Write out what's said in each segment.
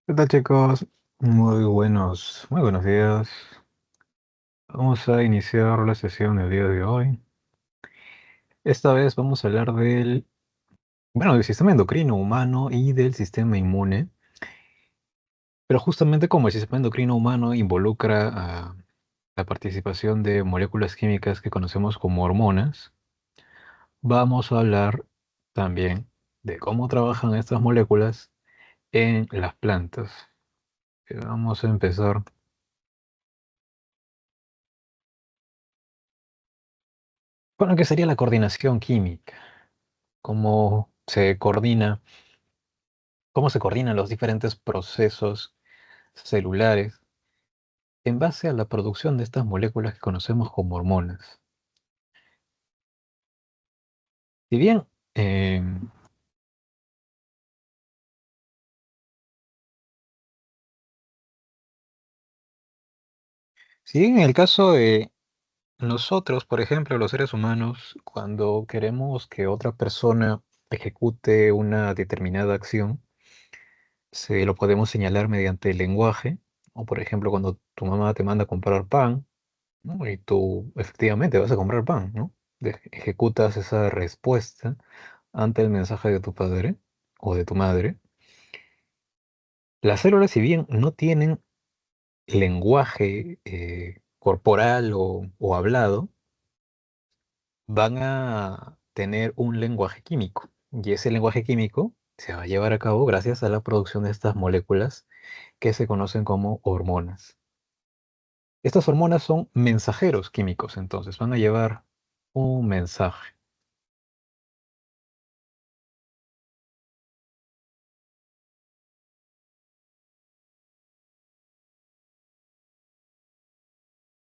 ¿Qué tal, chicos? Muy buenos días. Vamos a iniciar la sesión del día de hoy. Esta vez vamos a hablar del sistema endocrino humano y del sistema inmune. Pero justamente como el sistema endocrino humano involucra a la participación de moléculas químicas que conocemos como hormonas, vamos a hablar también de cómo trabajan estas moléculas en las plantas. Vamos a empezar. Bueno, ¿qué sería la coordinación química? Cómo se coordina, cómo se coordinan los diferentes procesos celulares en base a la producción de estas moléculas que conocemos como hormonas. Si bien, eh, si bien en el caso de nosotros, por ejemplo, los seres humanos, cuando queremos que otra persona ejecute una determinada acción, se lo podemos señalar mediante el lenguaje, o por ejemplo, cuando tu mamá te manda a comprar pan, ¿no? Y tú efectivamente vas a comprar pan, ¿no? Ejecutas esa respuesta ante el mensaje de tu padre o de tu madre. Las células, si bien no tienen lenguaje corporal o hablado, van a tener un lenguaje químico. Y ese lenguaje químico se va a llevar a cabo gracias a la producción de estas moléculas que se conocen como hormonas. Estas hormonas son mensajeros químicos, entonces van a llevar un mensaje.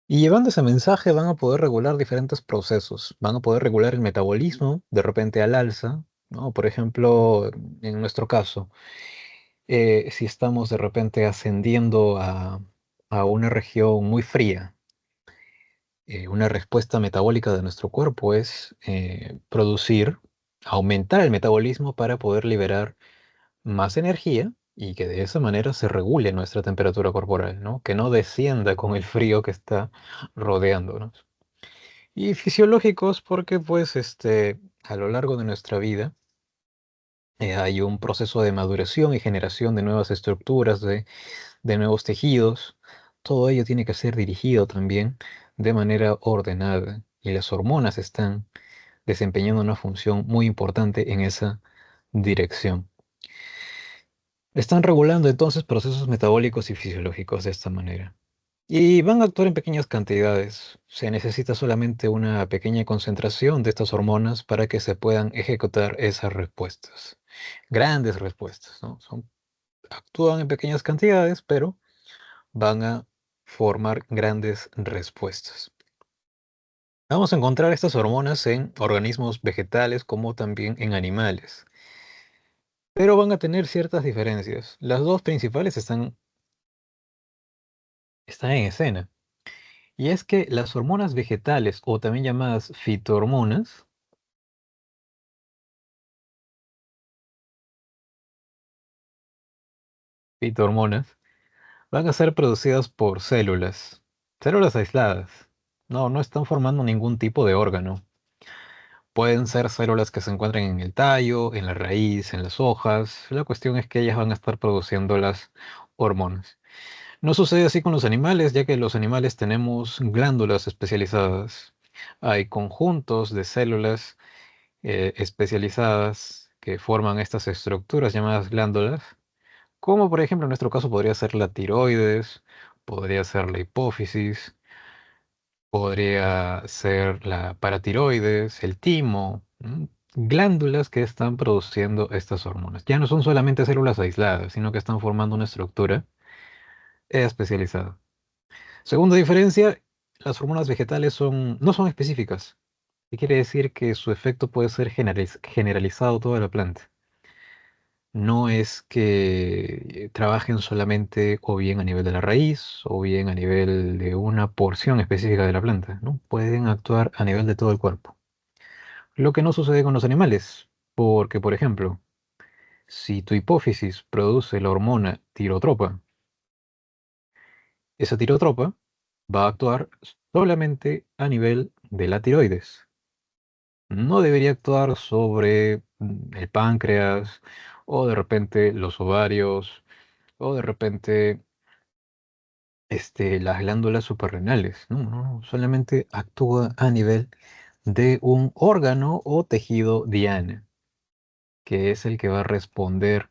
Y llevando ese mensaje van a poder regular diferentes procesos. Van a poder regular el metabolismo de repente al alza, ¿no? Por ejemplo, en nuestro caso, si estamos de repente ascendiendo a una región muy fría, una respuesta metabólica de nuestro cuerpo es aumentar el metabolismo para poder liberar más energía y que de esa manera se regule nuestra temperatura corporal, ¿no? Que no descienda con el frío que está rodeándonos. Y fisiológicos porque pues a lo largo de nuestra vida hay un proceso de maduración y generación de nuevas estructuras, de nuevos tejidos. Todo ello tiene que ser dirigido también de manera ordenada y las hormonas están desempeñando una función muy importante en esa dirección. Están regulando entonces procesos metabólicos y fisiológicos de esta manera. Y van a actuar en pequeñas cantidades. Se necesita solamente una pequeña concentración de estas hormonas para que se puedan ejecutar esas respuestas. Grandes respuestas, ¿no? Actúan en pequeñas cantidades, pero van a formar grandes respuestas. Vamos a encontrar estas hormonas en organismos vegetales como también en animales, pero van a tener ciertas diferencias. Las dos principales están en escena. Y es que las hormonas vegetales, o también llamadas fitohormonas, van a ser producidas por células aisladas. No están formando ningún tipo de órgano. Pueden ser células que se encuentran en el tallo, en la raíz, en las hojas. La cuestión es que ellas van a estar produciendo las hormonas. No sucede así con los animales, ya que los animales tenemos glándulas especializadas. Hay conjuntos de células especializadas que forman estas estructuras llamadas glándulas, como por ejemplo en nuestro caso podría ser la tiroides, podría ser la hipófisis, podría ser la paratiroides, el timo, glándulas que están produciendo estas hormonas. Ya no son solamente células aisladas, sino que están formando una estructura especializada. Segunda diferencia, las hormonas vegetales no son específicas. ¿Qué quiere decir? Que su efecto puede ser generalizado a toda la planta. No es que trabajen solamente o bien a nivel de la raíz o bien a nivel de una porción específica de la planta, ¿no? Pueden actuar a nivel de todo el cuerpo. Lo que no sucede con los animales, porque por ejemplo, Si tu hipófisis produce la hormona tirotropa, esa tirotropa va a actuar solamente a nivel de la tiroides. No debería actuar sobre el páncreas o de repente los ovarios o de repente las glándulas suprarrenales. No, no, no, solamente actúa a nivel de un órgano o tejido diana, que es el que va a responder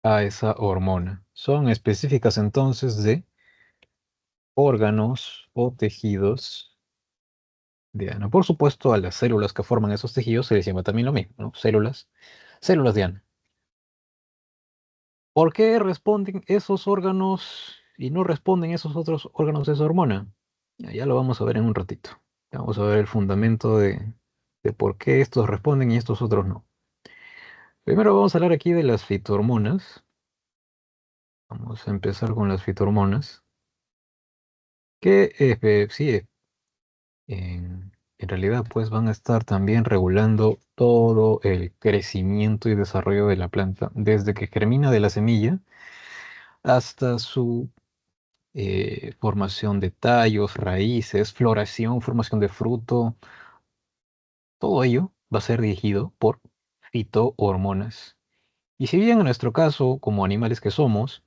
a esa hormona. Son específicas entonces de órganos o tejidos diana. Por supuesto, a las células que forman esos tejidos se les llama también lo mismo, ¿no? Células diana. ¿Por qué responden esos órganos y no responden esos otros órganos de esa hormona? Ya lo vamos a ver en un ratito. Vamos a ver el fundamento de por qué estos responden y estos otros no. Primero vamos a hablar aquí de las fitohormonas. Vamos a empezar con las fitohormonas, que sí, en realidad pues van a estar también regulando todo el crecimiento y desarrollo de la planta, desde que germina de la semilla hasta su formación de tallos, raíces, floración, formación de fruto. Todo ello va a ser dirigido por fitohormonas. Y si bien en nuestro caso, como animales que somos,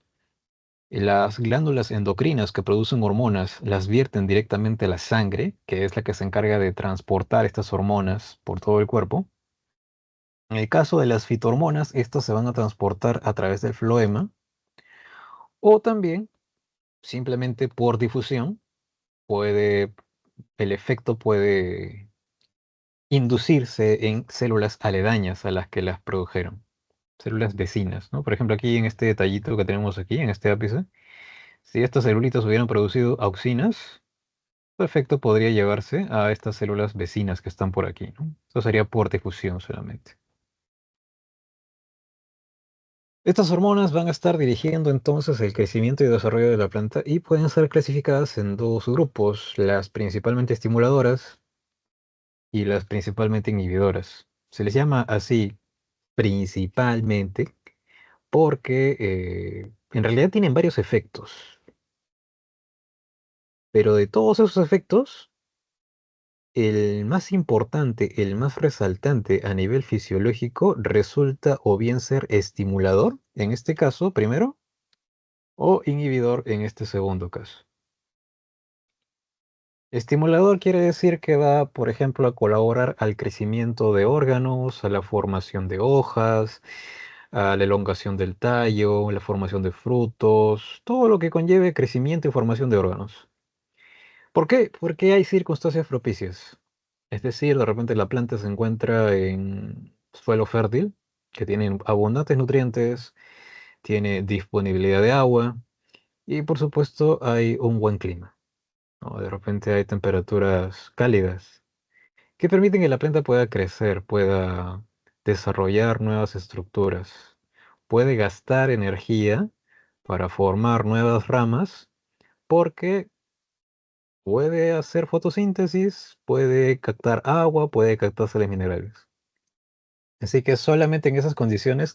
las glándulas endocrinas que producen hormonas las vierten directamente a la sangre, que es la que se encarga de transportar estas hormonas por todo el cuerpo. En el caso de las fitohormonas, estas se van a transportar a través del floema o también simplemente por difusión. Puede, el efecto puede inducirse en células aledañas a las que las produjeron, células vecinas, ¿no? Por ejemplo, aquí en este detallito que tenemos aquí, en este ápice, si estas celulitas hubieran producido auxinas, su efecto podría llevarse a estas células vecinas que están por aquí, ¿no? Eso sería por difusión solamente. Estas hormonas van a estar dirigiendo entonces el crecimiento y desarrollo de la planta y pueden ser clasificadas en dos grupos, las principalmente estimuladoras y las principalmente inhibidoras. Se les llama así principalmente porque en realidad tienen varios efectos, pero de todos esos efectos, el más importante, el más resaltante a nivel fisiológico resulta o bien ser estimulador, en este caso, primero, o inhibidor en este segundo caso. Estimulador quiere decir que va, por ejemplo, a colaborar al crecimiento de órganos, a la formación de hojas, a la elongación del tallo, la formación de frutos, todo lo que conlleve crecimiento y formación de órganos. ¿Por qué? Porque hay circunstancias propicias. Es decir, de repente la planta se encuentra en suelo fértil, que tiene abundantes nutrientes, tiene disponibilidad de agua y por supuesto hay un buen clima, ¿no? De repente hay temperaturas cálidas que permiten que la planta pueda crecer, pueda desarrollar nuevas estructuras, puede gastar energía para formar nuevas ramas porque puede hacer fotosíntesis, puede captar agua, puede captar sales minerales. Así que solamente en esas condiciones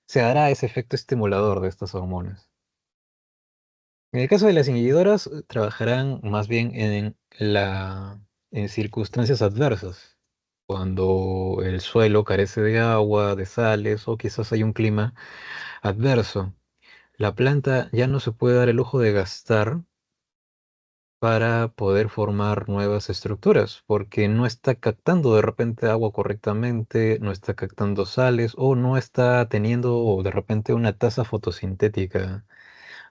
se dará ese efecto estimulador de estas hormonas. En el caso de las inhibidoras, trabajarán más bien en circunstancias adversas, cuando el suelo carece de agua, de sales o quizás hay un clima adverso. La planta ya no se puede dar el lujo de gastar para poder formar nuevas estructuras, porque no está captando de repente agua correctamente, no está captando sales o no está teniendo de repente una tasa fotosintética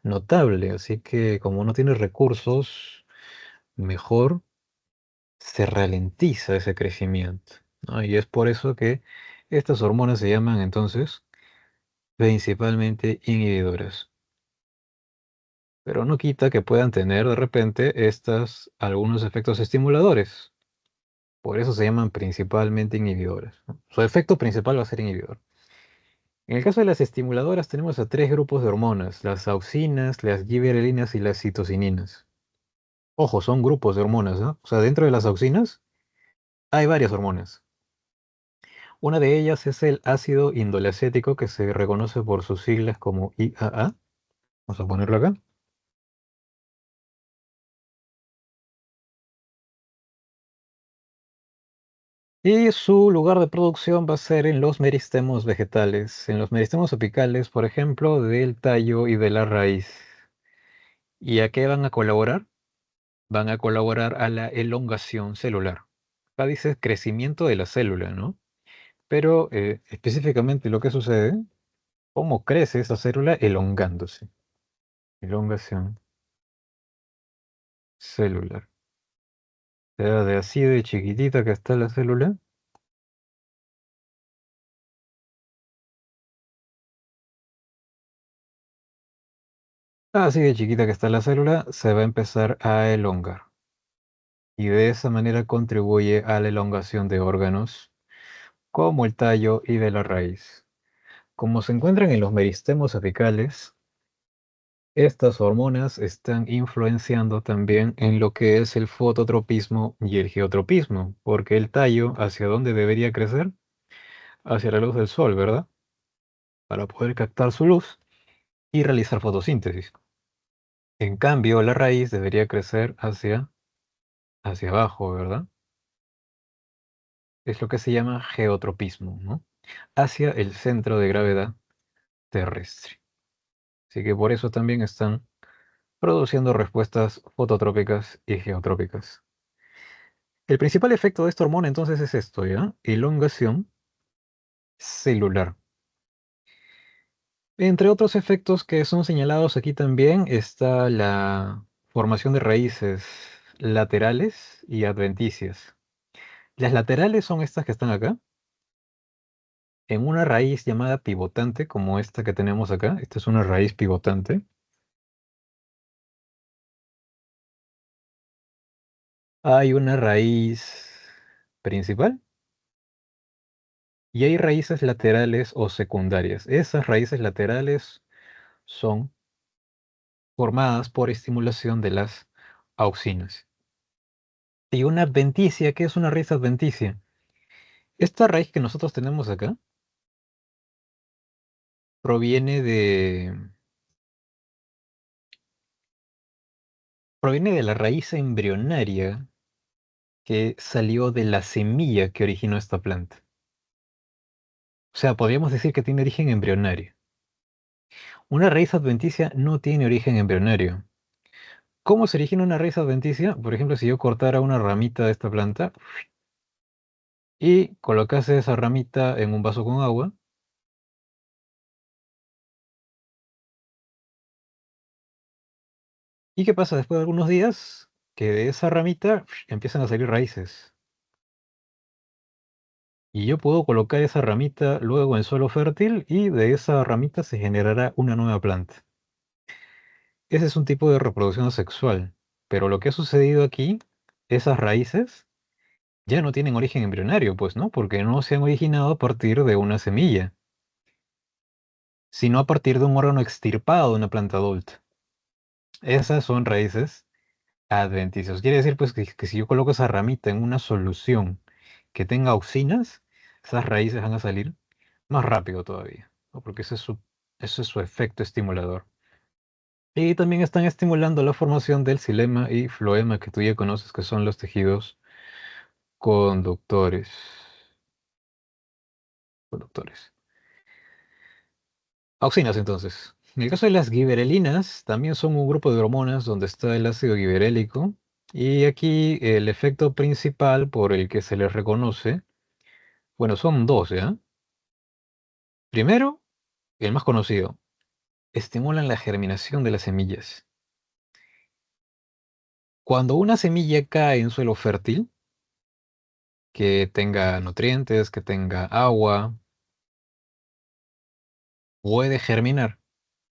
notable. Así que como no tiene recursos, mejor se ralentiza ese crecimiento, ¿no? Y es por eso que estas hormonas se llaman entonces principalmente inhibidoras. Pero no quita que puedan tener de repente estas algunos efectos estimuladores. Por eso se llaman principalmente inhibidores, ¿no? Su efecto principal va a ser inhibidor. En el caso de las estimuladoras tenemos a tres grupos de hormonas, las auxinas, las gibberelinas y las citocininas. Ojo, son grupos de hormonas, ¿no? O sea, dentro de las auxinas hay varias hormonas. Una de ellas es el ácido indolacético, que se reconoce por sus siglas como IAA. Vamos a ponerlo acá. Y su lugar de producción va a ser en los meristemos vegetales, en los meristemos apicales, por ejemplo, del tallo y de la raíz. ¿Y a qué van a colaborar? Van a colaborar a la elongación celular. Acá dice crecimiento de la célula, ¿no? Pero específicamente lo que sucede, cómo crece esa célula elongándose. Elongación celular. O sea, de así de chiquitita que está la célula, así de chiquita que está la célula, se va a empezar a elongar. Y de esa manera contribuye a la elongación de órganos, como el tallo y de la raíz. Como se encuentran en los meristemos apicales, estas hormonas están influenciando también en lo que es el fototropismo y el geotropismo, porque el tallo, ¿hacia dónde debería crecer? Hacia la luz del sol, ¿verdad? Para poder captar su luz y realizar fotosíntesis. En cambio, la raíz debería crecer hacia abajo, ¿verdad? Es lo que se llama geotropismo, ¿no? Hacia el centro de gravedad terrestre. Así que por eso también están produciendo respuestas fototrópicas y geotrópicas. El principal efecto de esta hormona entonces es esto, ¿ya? Elongación celular. Entre otros efectos que son señalados aquí también está la formación de raíces laterales y adventicias. Las laterales son estas que están acá, en una raíz llamada pivotante, como esta que tenemos acá. Esta es una raíz pivotante. Hay una raíz principal y hay raíces laterales o secundarias. Esas raíces laterales son formadas por estimulación de las auxinas. Y una adventicia, ¿qué es una raíz adventicia? Esta raíz que nosotros tenemos acá proviene proviene de la raíz embrionaria que salió de la semilla que originó esta planta. O sea, podríamos decir que tiene origen embrionario. Una raíz adventicia no tiene origen embrionario. ¿Cómo se origina una raíz adventicia? Por ejemplo, si yo cortara una ramita de esta planta y colocase esa ramita en un vaso con agua, ¿y qué pasa después de algunos días? Que de esa ramita empiezan a salir raíces. Y yo puedo colocar esa ramita luego en suelo fértil y de esa ramita se generará una nueva planta. Ese es un tipo de reproducción asexual. Pero lo que ha sucedido aquí, esas raíces ya no tienen origen embrionario, pues, ¿no? Porque no se han originado a partir de una semilla, sino a partir de un órgano extirpado de una planta adulta. Esas son raíces adventicias. Quiere decir, pues, que si yo coloco esa ramita en una solución que tenga auxinas, esas raíces van a salir más rápido todavía, ¿no? Porque ese es su efecto estimulador. Y también están estimulando la formación del xilema y floema, que tú ya conoces, que son los tejidos conductores. Conductores. Auxinas, entonces. En el caso de las giberelinas, también son un grupo de hormonas donde está el ácido giberélico. Y aquí el efecto principal por el que se les reconoce, bueno, son dos, ¿ya? Primero, el más conocido, estimulan la germinación de las semillas. Cuando una semilla cae en suelo fértil, que tenga nutrientes, que tenga agua, puede germinar,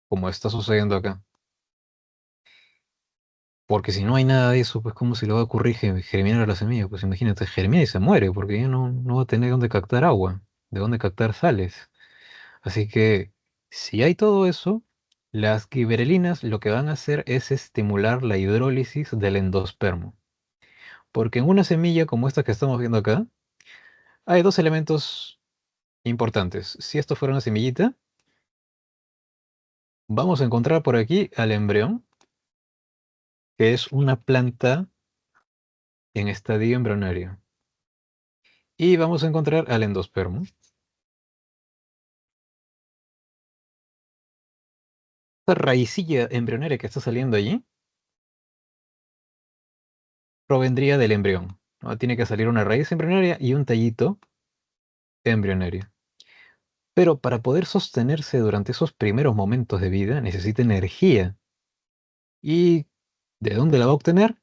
como está sucediendo acá. Porque si no hay nada de eso, pues ¿cómo se le va a ocurrir germinar a la semilla? Pues imagínate, germina y se muere, porque ya no va a tener dónde captar agua, de dónde captar sales. Así que, si hay todo eso, las giberelinas lo que van a hacer es estimular la hidrólisis del endospermo. Porque en una semilla como esta que estamos viendo acá, hay dos elementos importantes. Si esto fuera una semillita, vamos a encontrar por aquí al embrión, que es una planta en estadio embrionario. Y vamos a encontrar al endospermo. Esta raicilla embrionaria que está saliendo allí provendría del embrión, ¿no? Tiene que salir una raíz embrionaria y un tallito embrionario. Pero para poder sostenerse durante esos primeros momentos de vida necesita energía. ¿Y de dónde la va a obtener?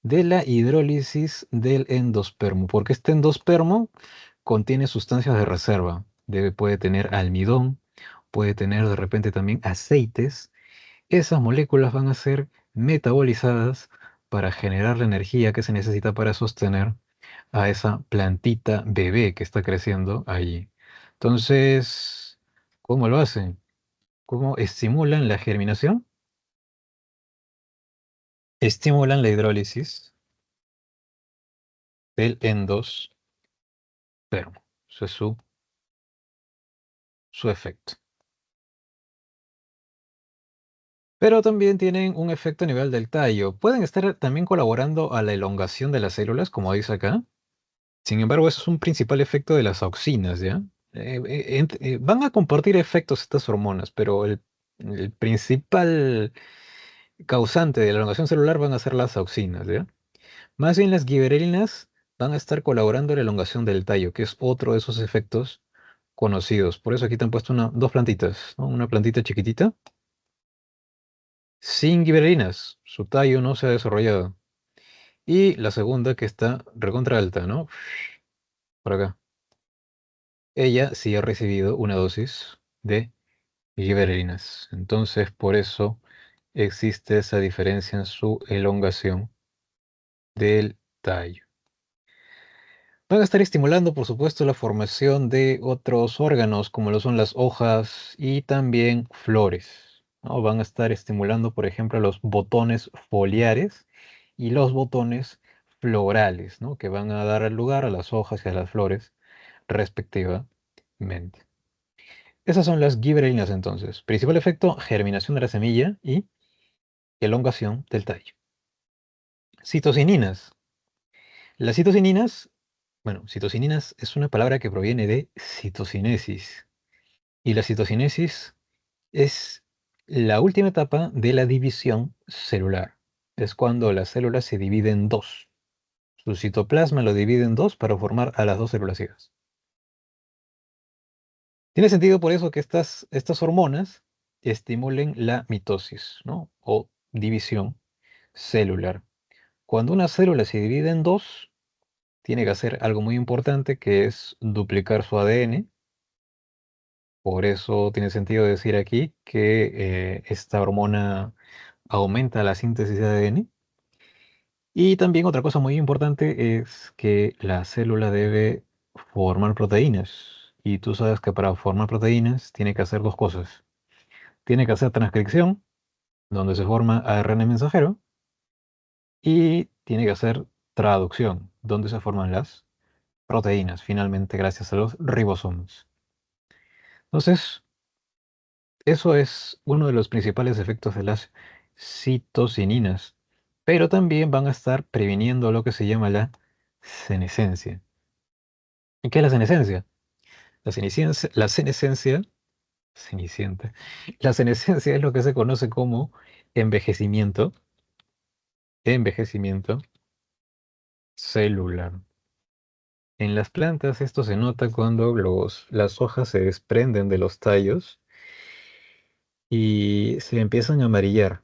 De la hidrólisis del endospermo, porque este endospermo contiene sustancias de reserva. Puede tener almidón, puede tener de repente también aceites. Esas moléculas van a ser metabolizadas para generar la energía que se necesita para sostener a esa plantita bebé que está creciendo allí. Entonces, ¿cómo lo hacen? ¿Cómo estimulan la germinación? Estimulan la hidrólisis del endospermo. Eso es su efecto. Pero también tienen un efecto a nivel del tallo. Pueden estar también colaborando a la elongación de las células, como dice acá. Sin embargo, eso es un principal efecto de las auxinas, ¿ya? Van a compartir efectos estas hormonas, pero el principal causante de la elongación celular van a ser las auxinas, ¿ya? Más bien las giberelinas van a estar colaborando en la elongación del tallo, que es otro de esos efectos conocidos. Por eso aquí te han puesto dos plantitas, ¿no? Una plantita chiquitita, sin giberelinas. Su tallo no se ha desarrollado. Y la segunda que está recontra alta, ¿no? Por acá. Ella sí ha recibido una dosis de giberelinas. Entonces, por eso existe esa diferencia en su elongación del tallo. Van a estar estimulando, por supuesto, la formación de otros órganos, como lo son las hojas y también flores, ¿no? Van a estar estimulando, por ejemplo, los botones foliares y los botones florales, ¿no? Que van a dar lugar a las hojas y a las flores, respectivamente. Esas son las giberelinas, entonces. Principal efecto, germinación de la semilla y elongación del tallo. Citocininas. Las citocininas, bueno, citocininas es una palabra que proviene de citocinesis. Y la citocinesis es la última etapa de la división celular. Es cuando la célula se divide en dos. Su citoplasma lo divide en dos para formar a las dos células hijas. Tiene sentido por eso que estas hormonas estimulen la mitosis, ¿no? O división celular. Cuando una célula se divide en dos, tiene que hacer algo muy importante que es duplicar su ADN. Por eso tiene sentido decir aquí que esta hormona aumenta la síntesis de ADN. Y también otra cosa muy importante es que la célula debe formar proteínas. Y tú sabes que para formar proteínas tiene que hacer dos cosas. Tiene que hacer transcripción, donde se forma ARN mensajero, y tiene que hacer traducción, donde se forman las proteínas, finalmente gracias a los ribosomas. Entonces, eso es uno de los principales efectos de las citocininas, pero también van a estar previniendo lo que se llama la senescencia. ¿Y qué es la senescencia? La senescencia, cenicienta. La senescencia es lo que se conoce como envejecimiento, envejecimiento celular. En las plantas esto se nota cuando las hojas se desprenden de los tallos y se empiezan a amarillar.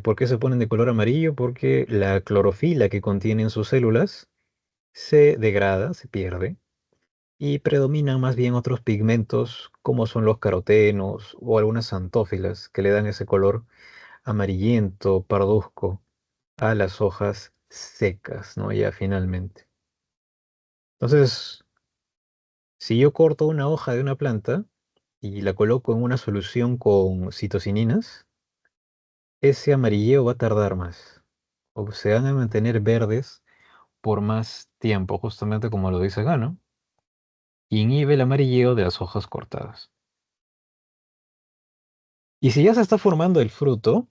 ¿Por qué se ponen de color amarillo? Porque la clorofila que contienen sus células se degrada, se pierde, y predominan más bien otros pigmentos como son los carotenos o algunas xantófilas que le dan ese color amarillento, parduzco a las hojas secas, ¿no? Ya finalmente. Entonces, si yo corto una hoja de una planta y la coloco en una solución con citocininas, ese amarilleo va a tardar más. O se van a mantener verdes por más tiempo, justamente como lo dice acá, ¿no? inhibe el amarilleo de las hojas cortadas. Y si ya se está formando el fruto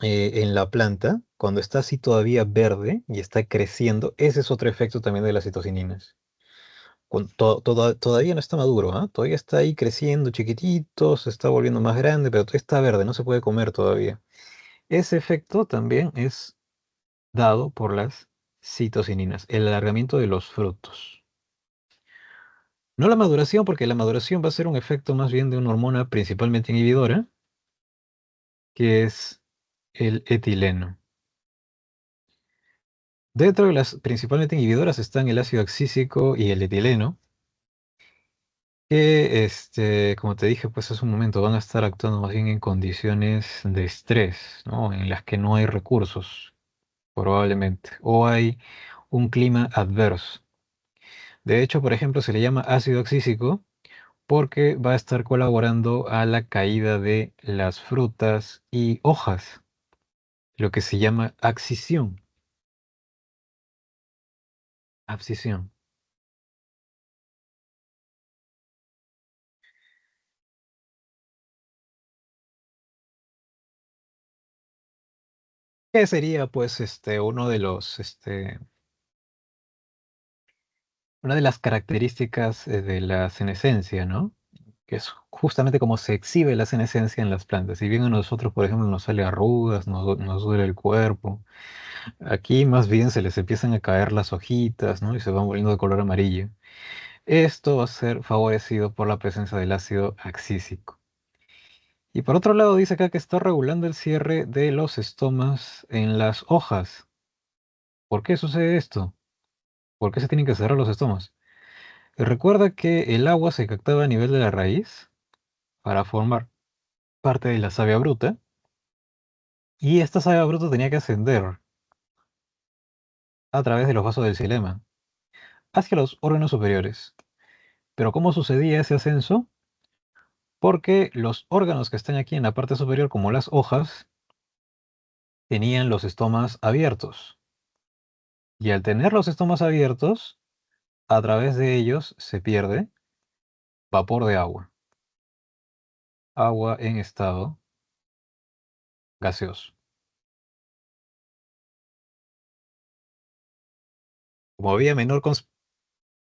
en la planta, cuando está así todavía verde y está creciendo, ese es otro efecto también de las citocininas. Todavía no está maduro, ¿ah? Todavía está ahí creciendo chiquitito, se está volviendo más grande, pero todavía está verde, no se puede comer todavía. Ese efecto también es dado por las citocininas, el alargamiento de los frutos. No la maduración, porque la maduración va a ser un efecto más bien de una hormona principalmente inhibidora, que es el etileno. Dentro de las principalmente inhibidoras están el ácido oxísico y el etileno, que, como te dije, pues hace un momento, van a estar actuando más bien en condiciones de estrés, ¿no? En las que no hay recursos, probablemente, o hay un clima adverso. De hecho, por ejemplo, se le llama ácido oxísico porque va a estar colaborando a la caída de las frutas y hojas, lo que se llama abscisión. Abscisión. Que sería, pues, una de las características de la senescencia, ¿no? Que es justamente como se exhibe la senescencia en las plantas. Si bien a nosotros, por ejemplo, nos sale arrugas, nos duele el cuerpo, aquí más bien se les empiezan a caer las hojitas, ¿no? Y se van volviendo de color amarillo. Esto va a ser favorecido por la presencia del ácido axísico. Y por otro lado, dice acá que está regulando el cierre de los estomas en las hojas. ¿Por qué sucede esto? ¿Por qué se tienen que cerrar los estomas? Recuerda que el agua se captaba a nivel de la raíz para formar parte de la savia bruta, y esta savia bruta tenía que ascender a través de los vasos del xilema hacia los órganos superiores. Pero ¿cómo sucedía ese ascenso? Porque los órganos que están aquí en la parte superior, como las hojas, tenían los estomas abiertos. Y al tener los estomas abiertos, a través de ellos se pierde vapor de agua, agua en estado gaseoso. Como había menor,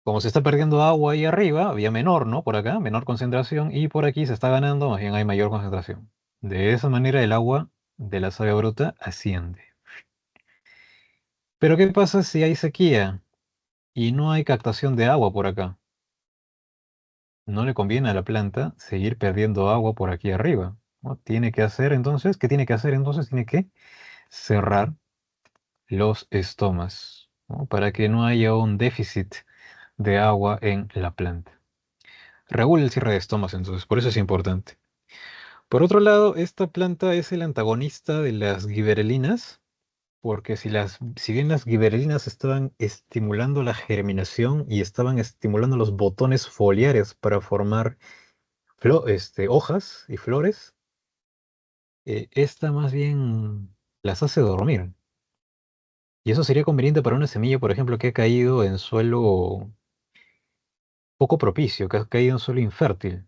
como se está perdiendo agua ahí arriba, había menor, ¿no? Por acá, menor concentración, y por aquí se está ganando, más bien hay mayor concentración. De esa manera el agua de la savia bruta asciende. Pero ¿qué pasa si hay sequía y no hay captación de agua por acá? No le conviene a la planta seguir perdiendo agua por aquí arriba, ¿no? Tiene que hacer entonces, ¿qué tiene que hacer entonces? Tiene que cerrar los estomas, ¿no? Para que no haya un déficit de agua en la planta. Regula el cierre de estomas, entonces, por eso es importante. Por otro lado, esta planta es el antagonista de las giberelinas, porque si bien las giberelinas estaban estimulando la germinación y estaban estimulando los botones foliares para formar hojas y flores, esta más bien las hace dormir. Y eso sería conveniente para una semilla, por ejemplo, que ha caído en suelo poco propicio, que ha caído en suelo infértil,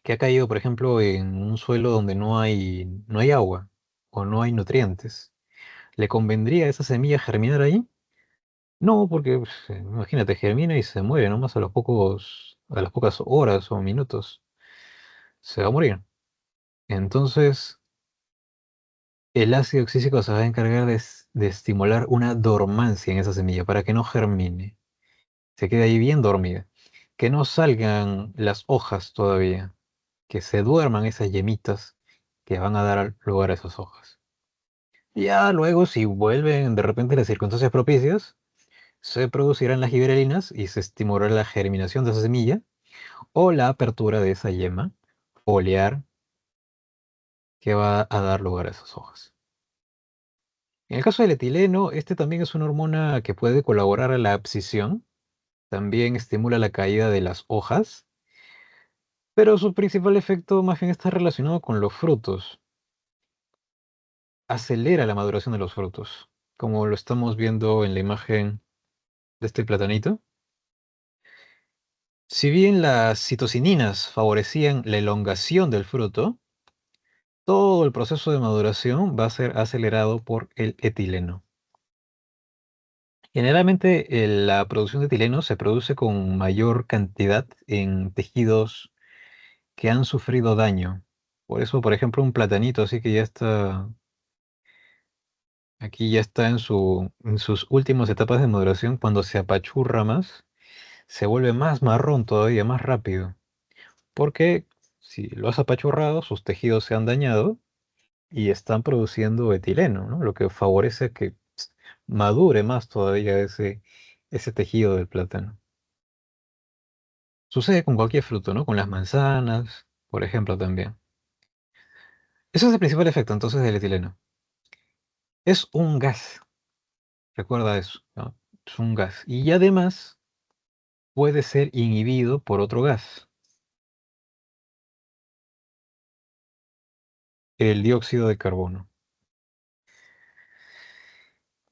que ha caído, por ejemplo, en un suelo donde no hay agua o no hay nutrientes. ¿Le convendría a esa semilla germinar ahí? No, porque pues, imagínate, germina y se muere nomás a las pocas horas o minutos. Se va a morir. Entonces, el ácido oxísico se va a encargar de estimular una dormancia en esa semilla para que no germine. Se quede ahí bien dormida. Que no salgan las hojas todavía. Que se duerman esas yemitas que van a dar lugar a esas hojas. Ya luego, si vuelven de repente las circunstancias propicias, se producirán las giberelinas y se estimulará la germinación de esa semilla o la apertura de esa yema foliar que va a dar lugar a esas hojas. En el caso del etileno, este también es una hormona que puede colaborar a la abscisión, también estimula la caída de las hojas, pero su principal efecto más bien está relacionado con los frutos. Acelera la maduración de los frutos, como lo estamos viendo en la imagen de este platanito. Si bien las citocininas favorecían la elongación del fruto, todo el proceso de maduración va a ser acelerado por el etileno. Generalmente la producción de etileno se produce con mayor cantidad en tejidos que han sufrido daño. Por eso, por ejemplo, un platanito así que ya está, aquí ya está en sus últimas etapas de maduración, cuando se apachurra más, se vuelve más marrón todavía, más rápido. Porque si lo has apachurrado, sus tejidos se han dañado y están produciendo etileno, ¿no? Lo que favorece que madure más todavía ese tejido del plátano. Sucede con cualquier fruto, ¿no? Con las manzanas, por ejemplo, también. Ese es el principal efecto entonces del etileno. Es un gas, recuerda eso, ¿no? Es un gas. Y además puede ser inhibido por otro gas, el dióxido de carbono.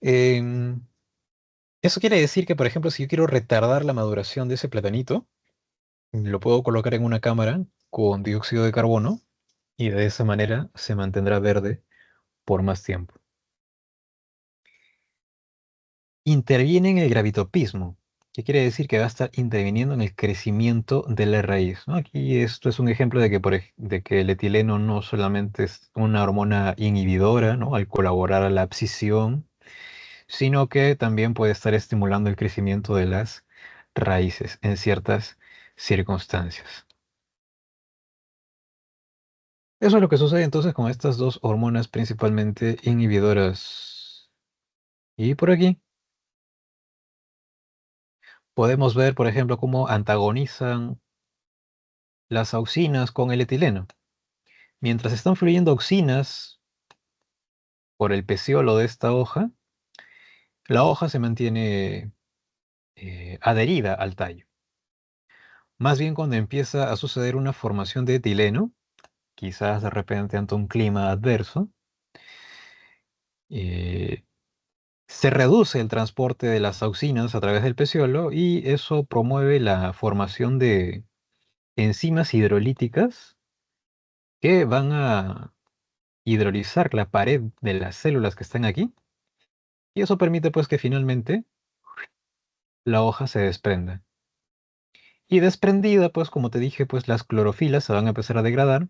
Em, Eso quiere decir que, por ejemplo, si yo quiero retardar la maduración de ese platanito, lo puedo colocar en una cámara con dióxido de carbono y de esa manera se mantendrá verde por más tiempo. Interviene en el gravitopismo, que quiere decir que va a estar interviniendo en el crecimiento de la raíz, ¿no? Aquí esto es un ejemplo de que, de que el etileno no solamente es una hormona inhibidora, ¿no? Al colaborar a la abscisión, sino que también puede estar estimulando el crecimiento de las raíces en ciertas circunstancias. Eso es lo que sucede entonces con estas dos hormonas principalmente inhibidoras. Y por aquí podemos ver, por ejemplo, cómo antagonizan las auxinas con el etileno. Mientras están fluyendo auxinas por el peciolo de esta hoja, la hoja se mantiene adherida al tallo. Más bien cuando empieza a suceder una formación de etileno, quizás de repente ante un clima adverso, eh, se reduce el transporte de las auxinas a través del peciolo y eso promueve la formación de enzimas hidrolíticas que van a hidrolizar la pared de las células que están aquí y eso permite pues que finalmente la hoja se desprenda. Y desprendida pues como te dije pues las clorofilas se van a empezar a degradar,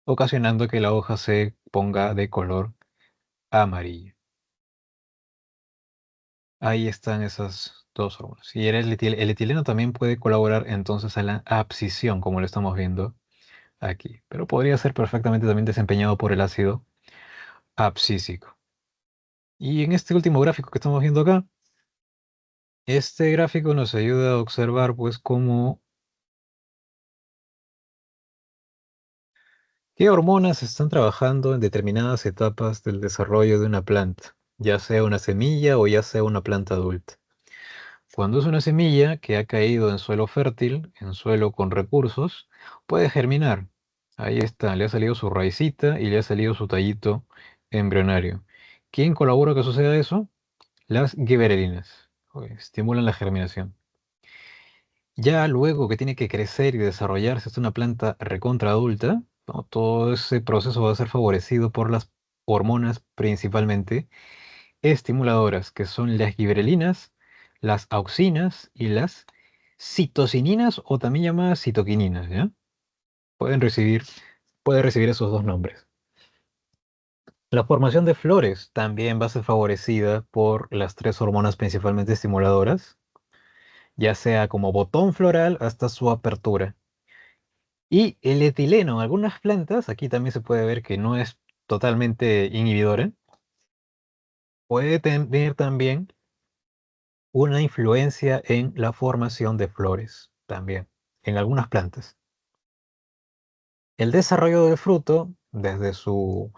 ocasionando que la hoja se ponga de color amarillo. Ahí están esas dos hormonas. Y el etileno también puede colaborar entonces a la abscisión, como lo estamos viendo aquí. Pero podría ser perfectamente también desempeñado por el ácido abscísico. Y en este último gráfico que estamos viendo acá, este gráfico nos ayuda a observar pues cómo qué hormonas están trabajando en determinadas etapas del desarrollo de una planta, ya sea una semilla o ya sea una planta adulta. Cuando es una semilla que ha caído en suelo fértil, en suelo con recursos, puede germinar. Ahí está, le ha salido su raicita y le ha salido su tallito embrionario. ¿Quién colabora que suceda eso? Las gibberelinas. Estimulan la germinación. Ya luego que tiene que crecer y desarrollarse hasta una planta recontra adulta, ¿no? Todo ese proceso va a ser favorecido por las hormonas principalmente estimuladoras, que son las gibberelinas, las auxinas y las citocininas o también llamadas citoquininas, ¿ya? Pueden recibir, puede recibir esos dos nombres. La formación de flores también va a ser favorecida por las tres hormonas principalmente estimuladoras, ya sea como botón floral hasta su apertura. Y el etileno en algunas plantas, aquí también se puede ver que no es totalmente inhibidora, puede tener también una influencia en la formación de flores también, en algunas plantas. El desarrollo del fruto, desde su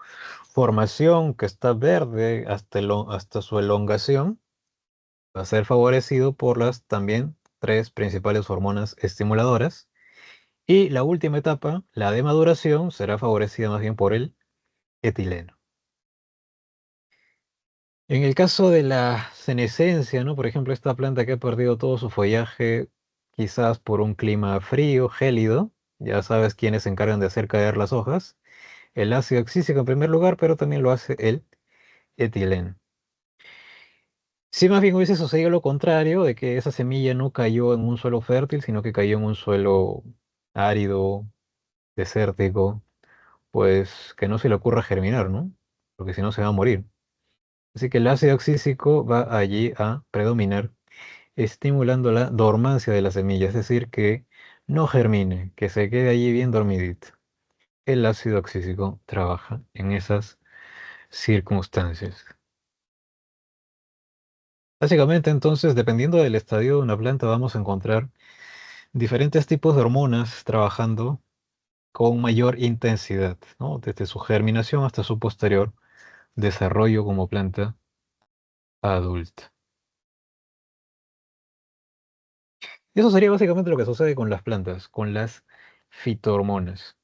formación que está verde hasta su elongación, va a ser favorecido por las también tres principales hormonas estimuladoras. Y la última etapa, la de maduración, será favorecida más bien por el etileno. En el caso de la senescencia, ¿no? Por ejemplo, esta planta que ha perdido todo su follaje, quizás por un clima frío, gélido, ya sabes quiénes se encargan de hacer caer las hojas. El ácido oxílico en primer lugar, pero también lo hace el etileno. Si más bien hubiese sucedido lo contrario, de que esa semilla no cayó en un suelo fértil, sino que cayó en un suelo árido, desértico, pues que no se le ocurra germinar, ¿no? Porque si no se va a morir. Así que el ácido oxílico va allí a predominar, estimulando la dormancia de la semilla, es decir, que no germine, que se quede allí bien dormidito. El ácido oxílico trabaja en esas circunstancias. Básicamente, entonces, dependiendo del estadio de una planta, vamos a encontrar diferentes tipos de hormonas trabajando con mayor intensidad, ¿no? Desde su germinación hasta su posterior desarrollo como planta adulta. Y eso sería básicamente lo que sucede con las plantas, con las fitohormonas.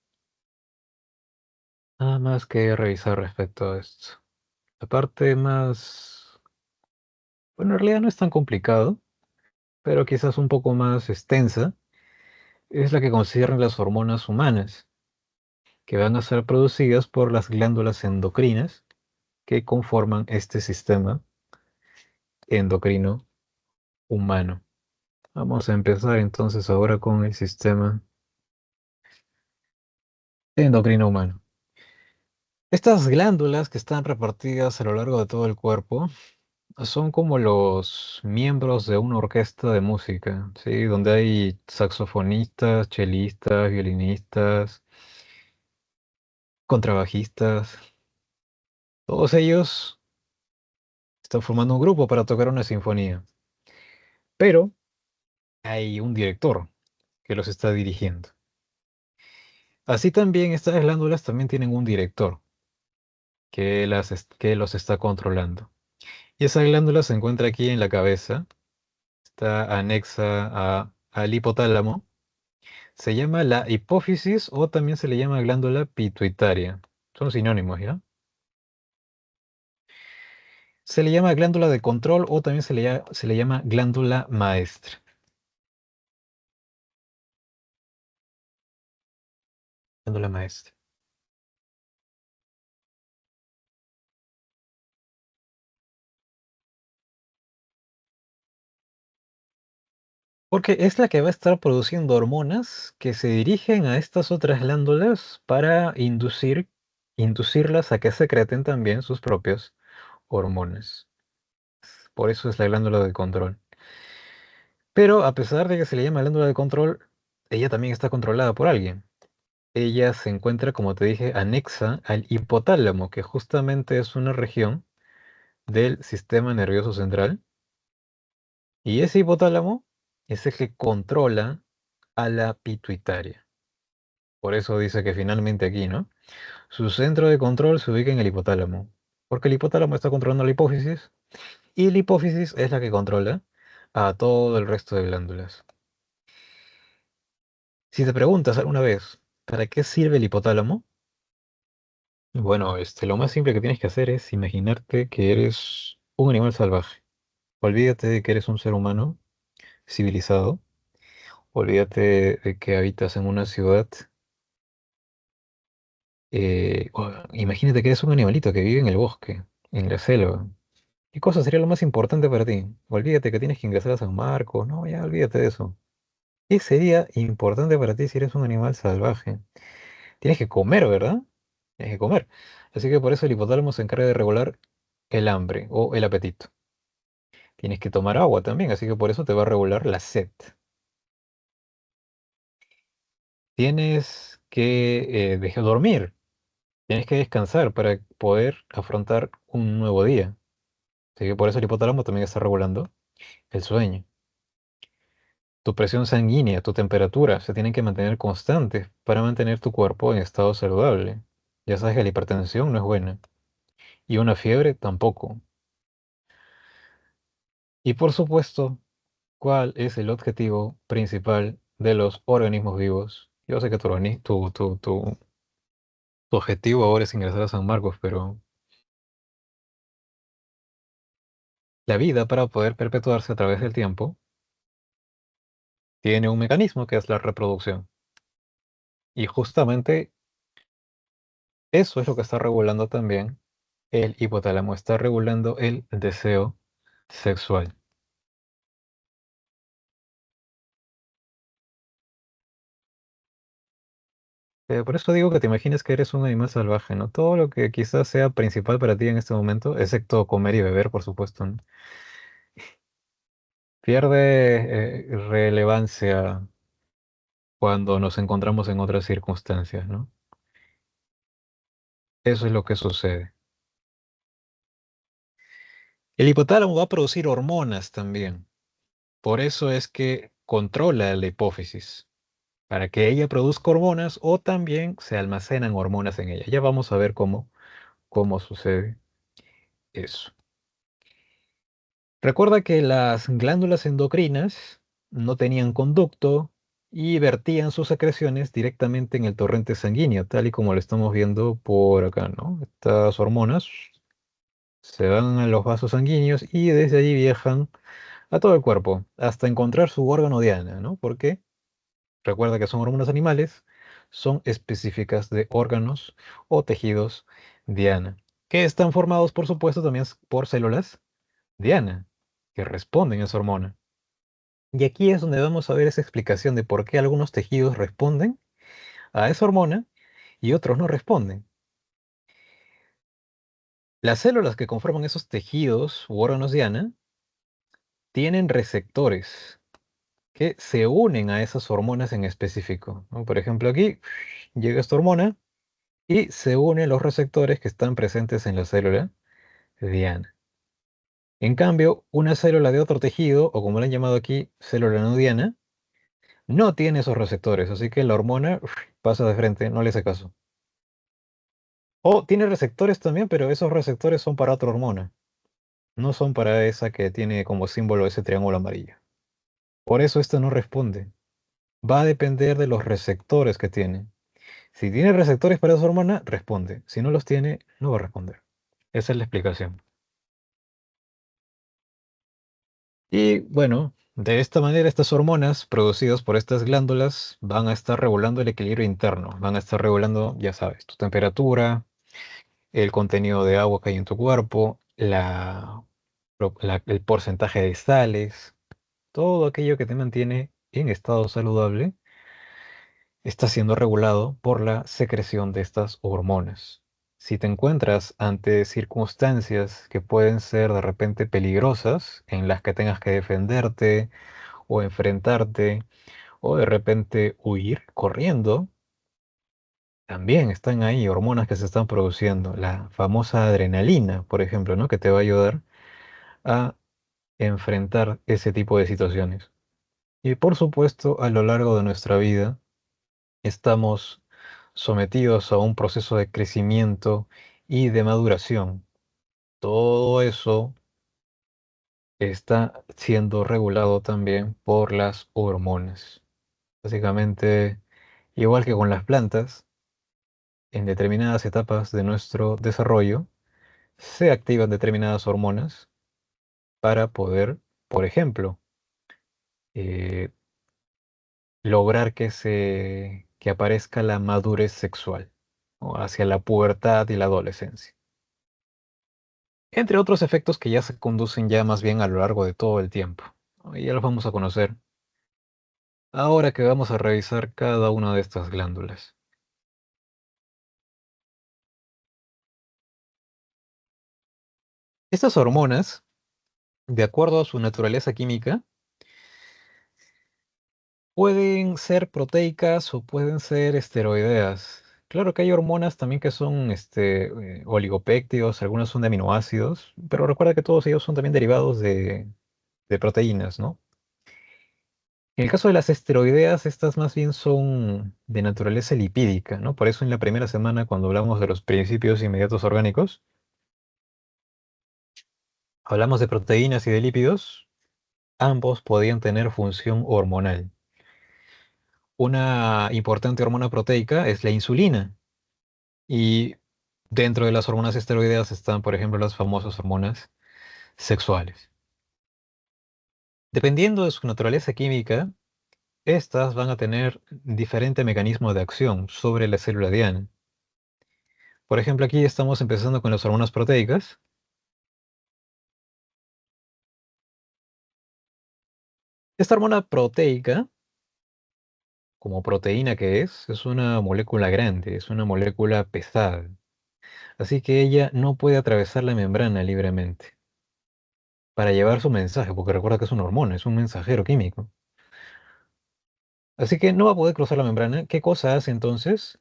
Nada más que revisar respecto a esto. La parte más, bueno, en realidad no es tan complicado, pero quizás un poco más extensa, es la que concierne las hormonas humanas, que van a ser producidas por las glándulas endocrinas que conforman este sistema endocrino humano. Vamos a empezar entonces ahora con el sistema endocrino humano. Estas glándulas que están repartidas a lo largo de todo el cuerpo son como los miembros de una orquesta de música, ¿sí? Donde hay saxofonistas, chelistas, violinistas, contrabajistas. Todos ellos están formando un grupo para tocar una sinfonía. Pero hay un director que los está dirigiendo. Así también estas glándulas también tienen un director que los está controlando. Y esa glándula se encuentra aquí en la cabeza, está anexa al hipotálamo. Se llama la hipófisis o también se le llama glándula pituitaria. Son sinónimos, ¿ya? Se le llama glándula de control o también se le llama glándula maestra. Glándula maestra. Porque es la que va a estar produciendo hormonas que se dirigen a estas otras glándulas para inducirlas a que secreten también sus propias hormonas. Por eso es la glándula de control. Pero a pesar de que se le llama glándula de control, ella también está controlada por alguien. Ella se encuentra, como te dije, anexa al hipotálamo, que justamente es una región del sistema nervioso central. Y ese hipotálamo es el que controla a la pituitaria. Por eso dice que finalmente aquí, ¿no? Su centro de control se ubica en el hipotálamo. Porque el hipotálamo está controlando la hipófisis y la hipófisis es la que controla a todo el resto de glándulas. Si te preguntas alguna vez, ¿para qué sirve el hipotálamo? Bueno, lo más simple que tienes que hacer es imaginarte que eres un animal salvaje. Olvídate de que eres un ser humano civilizado. Olvídate de que habitas en una ciudad. Imagínate que eres un animalito que vive en el bosque, en la selva. ¿Qué cosa sería lo más importante para ti? Olvídate que tienes que ingresar a San Marcos. No, ya olvídate de eso. ¿Qué sería importante para ti si eres un animal salvaje? Tienes que comer, ¿verdad? Tienes que comer. Así que por eso el hipotálamo se encarga de regular el hambre o el apetito. Tienes que tomar agua también, así que por eso te va a regular la sed. Tienes que dejar dormir, tienes que descansar para poder afrontar un nuevo día. Así que por eso el hipotálamo también está regulando el sueño. Tu presión sanguínea, tu temperatura se tienen que mantener constantes para mantener tu cuerpo en estado saludable. Ya sabes que la hipertensión no es buena y una fiebre tampoco. Y por supuesto, ¿cuál es el objetivo principal de los organismos vivos? Yo sé que tu objetivo ahora es ingresar a San Marcos, pero La vida, para poder perpetuarse a través del tiempo, tiene un mecanismo que es la reproducción. Y justamente eso es lo que está regulando también el hipotálamo. Está regulando el deseo sexual. Por eso digo que te imagines que eres un animal salvaje, ¿no? Todo lo que quizás sea principal para ti en este momento, excepto comer y beber, por supuesto, ¿no? Pierde relevancia cuando nos encontramos en otras circunstancias, ¿no? Eso es lo que sucede. El hipotálamo va a producir hormonas también. Por eso es que controla la hipófisis, para que ella produzca hormonas o también se almacenan hormonas en ella. Ya vamos a ver cómo sucede eso. Recuerda que las glándulas endocrinas no tenían conducto y vertían sus secreciones directamente en el torrente sanguíneo, tal y como lo estamos viendo por acá, ¿no? Estas hormonas se van a los vasos sanguíneos y desde allí viajan a todo el cuerpo hasta encontrar su órgano diana, ¿no? Porque recuerda que son hormonas animales, son específicas de órganos o tejidos diana, que están formados, por supuesto, también por células diana, que responden a esa hormona. Y aquí es donde vamos a ver esa explicación de por qué algunos tejidos responden a esa hormona y otros no responden. Las células que conforman esos tejidos u órganos diana tienen receptores que se unen a esas hormonas en específico, ¿no? Por ejemplo, aquí llega esta hormona y se unen los receptores que están presentes en la célula diana. En cambio, una célula de otro tejido, o como la han llamado aquí, célula no diana, no tiene esos receptores, así que la hormona pasa de frente, no le hace caso. O tiene receptores también, pero esos receptores son para otra hormona, no son para esa que tiene como símbolo ese triángulo amarillo. Por eso esta no responde. Va a depender de los receptores que tiene. Si tiene receptores para esa hormona, responde. Si no los tiene, no va a responder. Esa es la explicación. Y bueno, de esta manera estas hormonas producidas por estas glándulas van a estar regulando el equilibrio interno. Van a estar regulando, ya sabes, tu temperatura, el contenido de agua que hay en tu cuerpo, el porcentaje de sales, todo aquello que te mantiene en estado saludable está siendo regulado por la secreción de estas hormonas. Si te encuentras ante circunstancias que pueden ser de repente peligrosas, en las que tengas que defenderte o enfrentarte o de repente huir corriendo, también están ahí hormonas que se están produciendo. La famosa adrenalina, por ejemplo, ¿no? Que te va a ayudar a enfrentar ese tipo de situaciones. Y por supuesto, a lo largo de nuestra vida, estamos sometidos a un proceso de crecimiento y de maduración. Todo eso está siendo regulado también por las hormonas. Básicamente, igual que con las plantas, en determinadas etapas de nuestro desarrollo, se activan determinadas hormonas para poder, por ejemplo, eh, lograr que aparezca la madurez sexual, o hacia la pubertad y la adolescencia. Entre otros efectos que ya se conducen ya más bien a lo largo de todo el tiempo, ¿no? Y ya los vamos a conocer ahora que vamos a revisar cada una de estas glándulas. Estas hormonas, de acuerdo a su naturaleza química, pueden ser proteicas o pueden ser esteroideas. Claro que hay hormonas también que son oligopéptidos, algunas son de aminoácidos, pero recuerda que todos ellos son también derivados de proteínas, ¿no? En el caso de las esteroideas, estas más bien son de naturaleza lipídica, ¿no? Por eso en la primera semana, cuando hablamos de los principios inmediatos orgánicos, hablamos de proteínas y de lípidos, ambos podían tener función hormonal. Una importante hormona proteica es la insulina. Y dentro de las hormonas esteroideas están, por ejemplo, las famosas hormonas sexuales. Dependiendo de su naturaleza química, estas van a tener diferente mecanismo de acción sobre la célula diana. Por ejemplo, aquí estamos empezando con las hormonas proteicas. Esta hormona proteica, como proteína que es una molécula grande, es una molécula pesada. Así que ella no puede atravesar la membrana libremente para llevar su mensaje, porque recuerda que es una hormona, es un mensajero químico. Así que no va a poder cruzar la membrana. ¿Qué cosa hace entonces?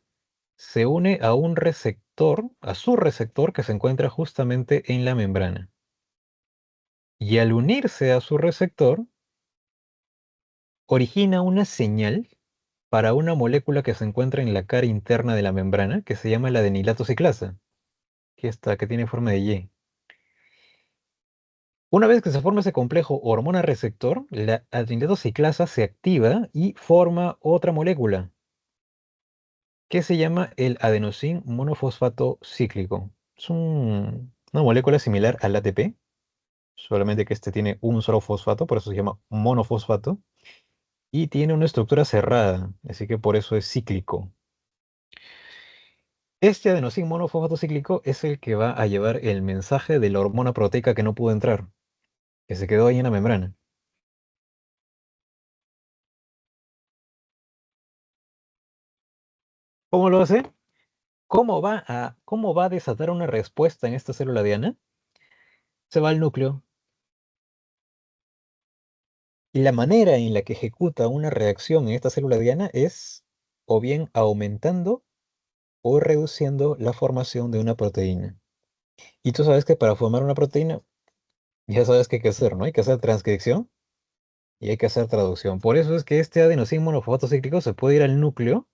Se une a un receptor, a su receptor que se encuentra justamente en la membrana. Y al unirse a su receptor, origina una señal para una molécula que se encuentra en la cara interna de la membrana, que se llama la adenilato ciclasa, que tiene forma de Y. Una vez que se forma ese complejo hormona-receptor, la adenilato ciclasa se activa y forma otra molécula, que se llama el adenosín monofosfato cíclico. Es una molécula similar al ATP, solamente que este tiene un solo fosfato, por eso se llama monofosfato, y tiene una estructura cerrada, así que por eso es cíclico. Este adenosín monofosfato cíclico es el que va a llevar el mensaje de la hormona proteica que no pudo entrar, que se quedó ahí en la membrana. ¿Cómo lo hace? ¿Cómo va a desatar una respuesta en esta célula diana? Se va al núcleo. Y la manera en la que ejecuta una reacción en esta célula diana es o bien aumentando o reduciendo la formación de una proteína. Y tú sabes que para formar una proteína, ya sabes qué hay que hacer, ¿no? Hay que hacer transcripción y hay que hacer traducción. Por eso es que este adenosín monofosfato cíclico se puede ir al núcleo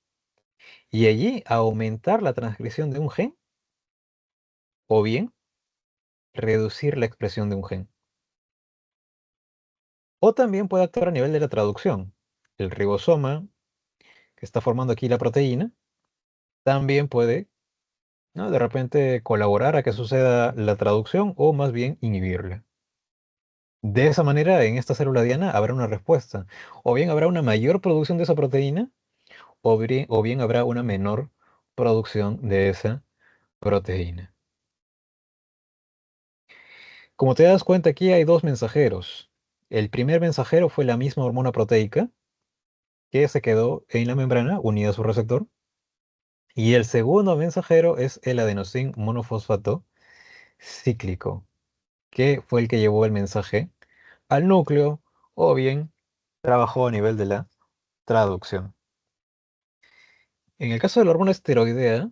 y allí aumentar la transcripción de un gen o bien reducir la expresión de un gen. O también puede actuar a nivel de la traducción. El ribosoma que está formando aquí la proteína también puede, ¿no?, de repente colaborar a que suceda la traducción o más bien inhibirla. De esa manera, en esta célula diana habrá una respuesta. O bien habrá una mayor producción de esa proteína, o bien habrá una menor producción de esa proteína. Como te das cuenta, aquí hay dos mensajeros. El primer mensajero fue la misma hormona proteica que se quedó en la membrana unida a su receptor. Y el segundo mensajero es el adenosín monofosfato cíclico, que fue el que llevó el mensaje al núcleo o bien trabajó a nivel de la traducción. En el caso de la hormona esteroidea,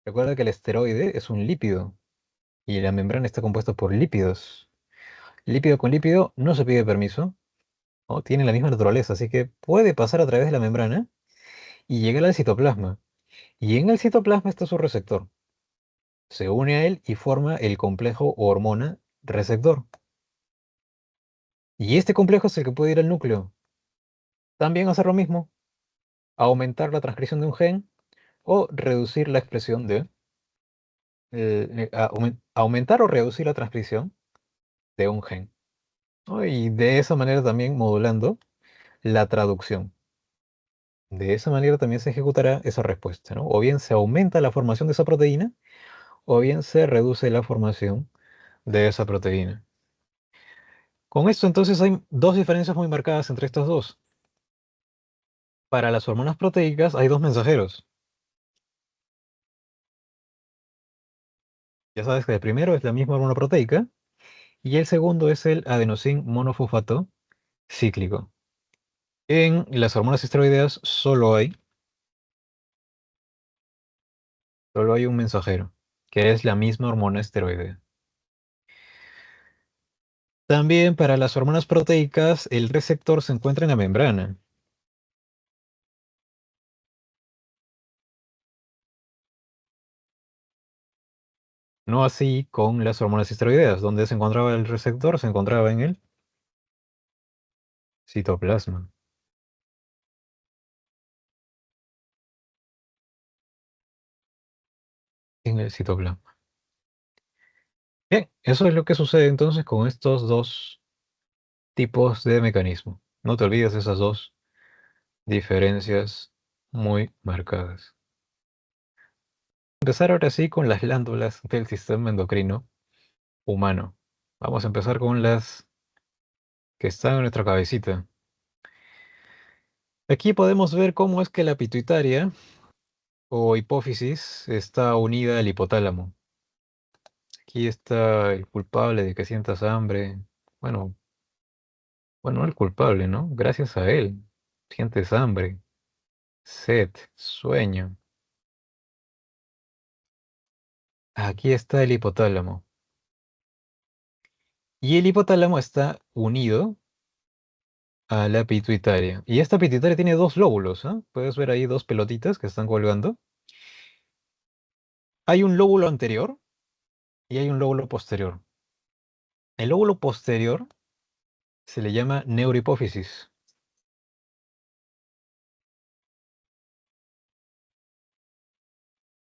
recuerda que el esteroide es un lípido y la membrana está compuesta por lípidos. Lípido con lípido no se pide permiso, ¿no? Tiene la misma naturaleza, así que puede pasar a través de la membrana y llegar al citoplasma. Y en el citoplasma está su receptor. Se une a él y forma el complejo hormona receptor. Y este complejo es el que puede ir al núcleo. También hacer lo mismo, aumentar la transcripción de un gen o reducir la expresión aumentar o reducir la transcripción de un gen, ¿no? Y de esa manera también modulando la traducción. De esa manera también se ejecutará esa respuesta, ¿no? O bien se aumenta la formación de esa proteína, o bien se reduce la formación de esa proteína. Con esto entonces hay dos diferencias muy marcadas entre estas dos. Para las hormonas proteicas hay dos mensajeros. Ya sabes que el primero es la misma hormona proteica y el segundo es el adenosín monofosfato cíclico. En las hormonas esteroideas solo hay un mensajero, que es la misma hormona esteroidea. También para las hormonas proteicas, el receptor se encuentra en la membrana. No así con las hormonas esteroideas, donde se encontraba el receptor, se encontraba en el citoplasma. En el citoplasma. Bien, eso es lo que sucede entonces con estos dos tipos de mecanismo. No te olvides de esas dos diferencias muy marcadas. Empezar ahora sí con las glándulas del sistema endocrino humano. Vamos a empezar con las que están en nuestra cabecita. Aquí podemos ver cómo es que la pituitaria o hipófisis está unida al hipotálamo. Aquí está el culpable de que sientas hambre. Bueno, bueno, el culpable, ¿no? Gracias a él. Sientes hambre, sed, sueño. Aquí está el hipotálamo. Y el hipotálamo está unido a la pituitaria. Y esta pituitaria tiene dos lóbulos, ¿ah? Puedes ver ahí dos pelotitas que están colgando. Hay un lóbulo anterior y hay un lóbulo posterior. El lóbulo posterior se le llama neurohipófisis.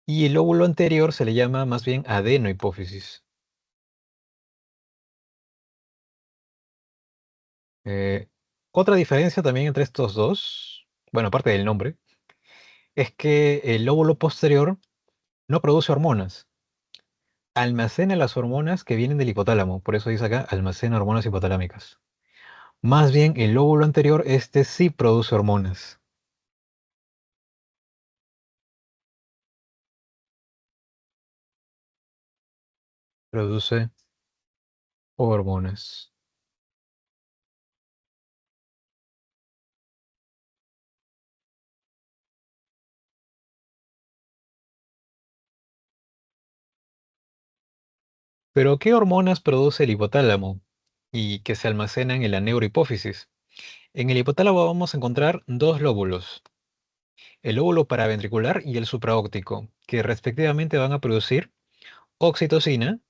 Y el lóbulo anterior se le llama más bien adenohipófisis. Eh, Otra diferencia también entre estos dos, bueno, aparte del nombre, es que el lóbulo posterior no produce hormonas, almacena las hormonas que vienen del hipotálamo, por eso dice acá, almacena hormonas hipotalámicas. Más bien el lóbulo anterior, este sí produce hormonas, produce hormonas. Pero ¿qué hormonas produce el hipotálamo y que se almacenan en la neurohipófisis? En el hipotálamo vamos a encontrar dos lóbulos, el lóbulo paraventricular y el supraóptico, que respectivamente van a producir oxitocina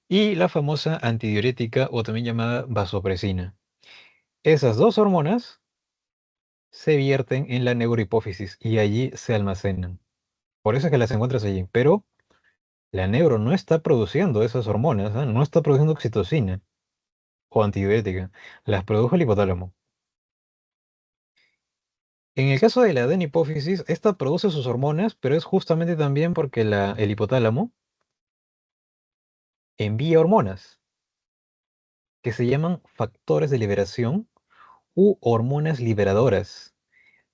y la famosa antidiurética o también llamada vasopresina. Esas dos hormonas se vierten en la neurohipófisis y allí se almacenan. Por eso es que las encuentras allí. Pero la neuro no está produciendo esas hormonas, ¿ah? No está produciendo oxitocina o antidiurética. Las produjo el hipotálamo. En el caso de la adenihipófisis, esta produce sus hormonas, pero es justamente también porque el hipotálamo envía hormonas que se llaman factores de liberación u hormonas liberadoras.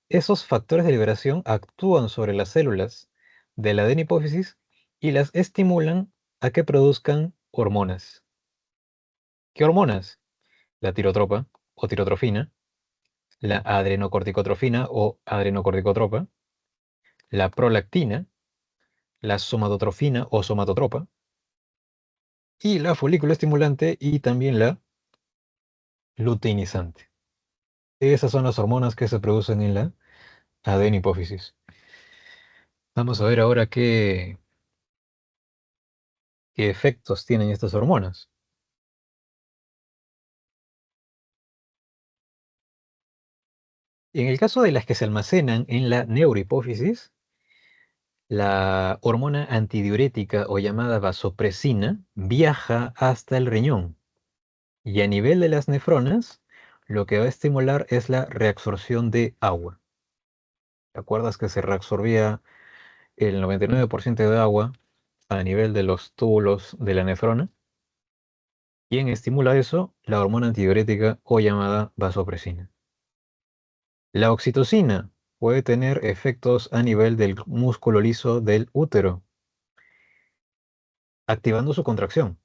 Esos factores de liberación actúan sobre las células de la adenihipófisis y las estimulan a que produzcan hormonas. ¿Qué hormonas? La tirotropa o tirotrofina, la adrenocorticotrofina o adrenocorticotropa, la prolactina, la somatotrofina o somatotropa, y la folículo estimulante y también la luteinizante. Esas son las hormonas que se producen en la adenihipófisis. Vamos a ver ahora qué efectos tienen estas hormonas. En el caso de las que se almacenan en la neurohipófisis, la hormona antidiurética o llamada vasopresina viaja hasta el riñón y a nivel de las nefronas lo que va a estimular es la reabsorción de agua. ¿Te acuerdas que se reabsorbía el 99% de agua a nivel de los túbulos de la nefrona? ¿Quién estimula eso? La hormona antidiurética o llamada vasopresina. La oxitocina puede tener efectos a nivel del músculo liso del útero, activando su contracción.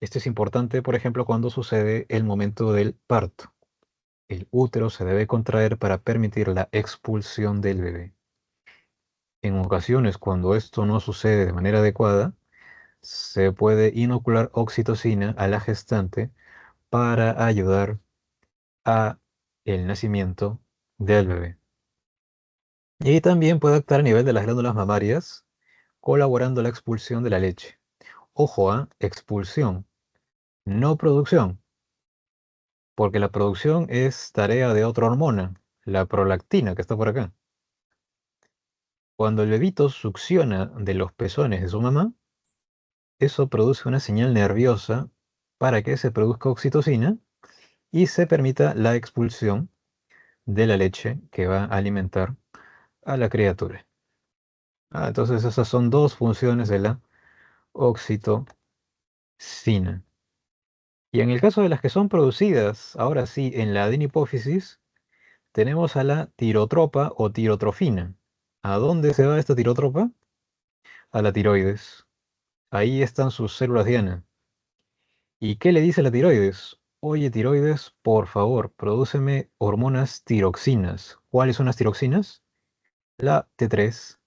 Esto es importante, por ejemplo, cuando sucede el momento del parto. El útero se debe contraer para permitir la expulsión del bebé. En ocasiones, cuando esto no sucede de manera adecuada, se puede inocular oxitocina a la gestante para ayudar a el nacimiento del bebé. Y también puede actuar a nivel de las glándulas mamarias, colaborando a la expulsión de la leche. Ojo a expulsión, no producción, porque la producción es tarea de otra hormona, la prolactina que está por acá. Cuando el bebito succiona de los pezones de su mamá, eso produce una señal nerviosa para que se produzca oxitocina y se permita la expulsión de la leche que va a alimentar a la criatura. Entonces esas son dos funciones de la oxitocina. Y en el caso de las que son producidas, ahora sí, en la adenohipófisis, tenemos a la tirotropa o tirotrofina. ¿A dónde se va esta tirotropa? A la tiroides. Ahí están sus células diana. ¿Y qué le dice la tiroides? Oye, tiroides, por favor, prodúceme hormonas tiroxinas. ¿Cuáles son las tiroxinas? La T3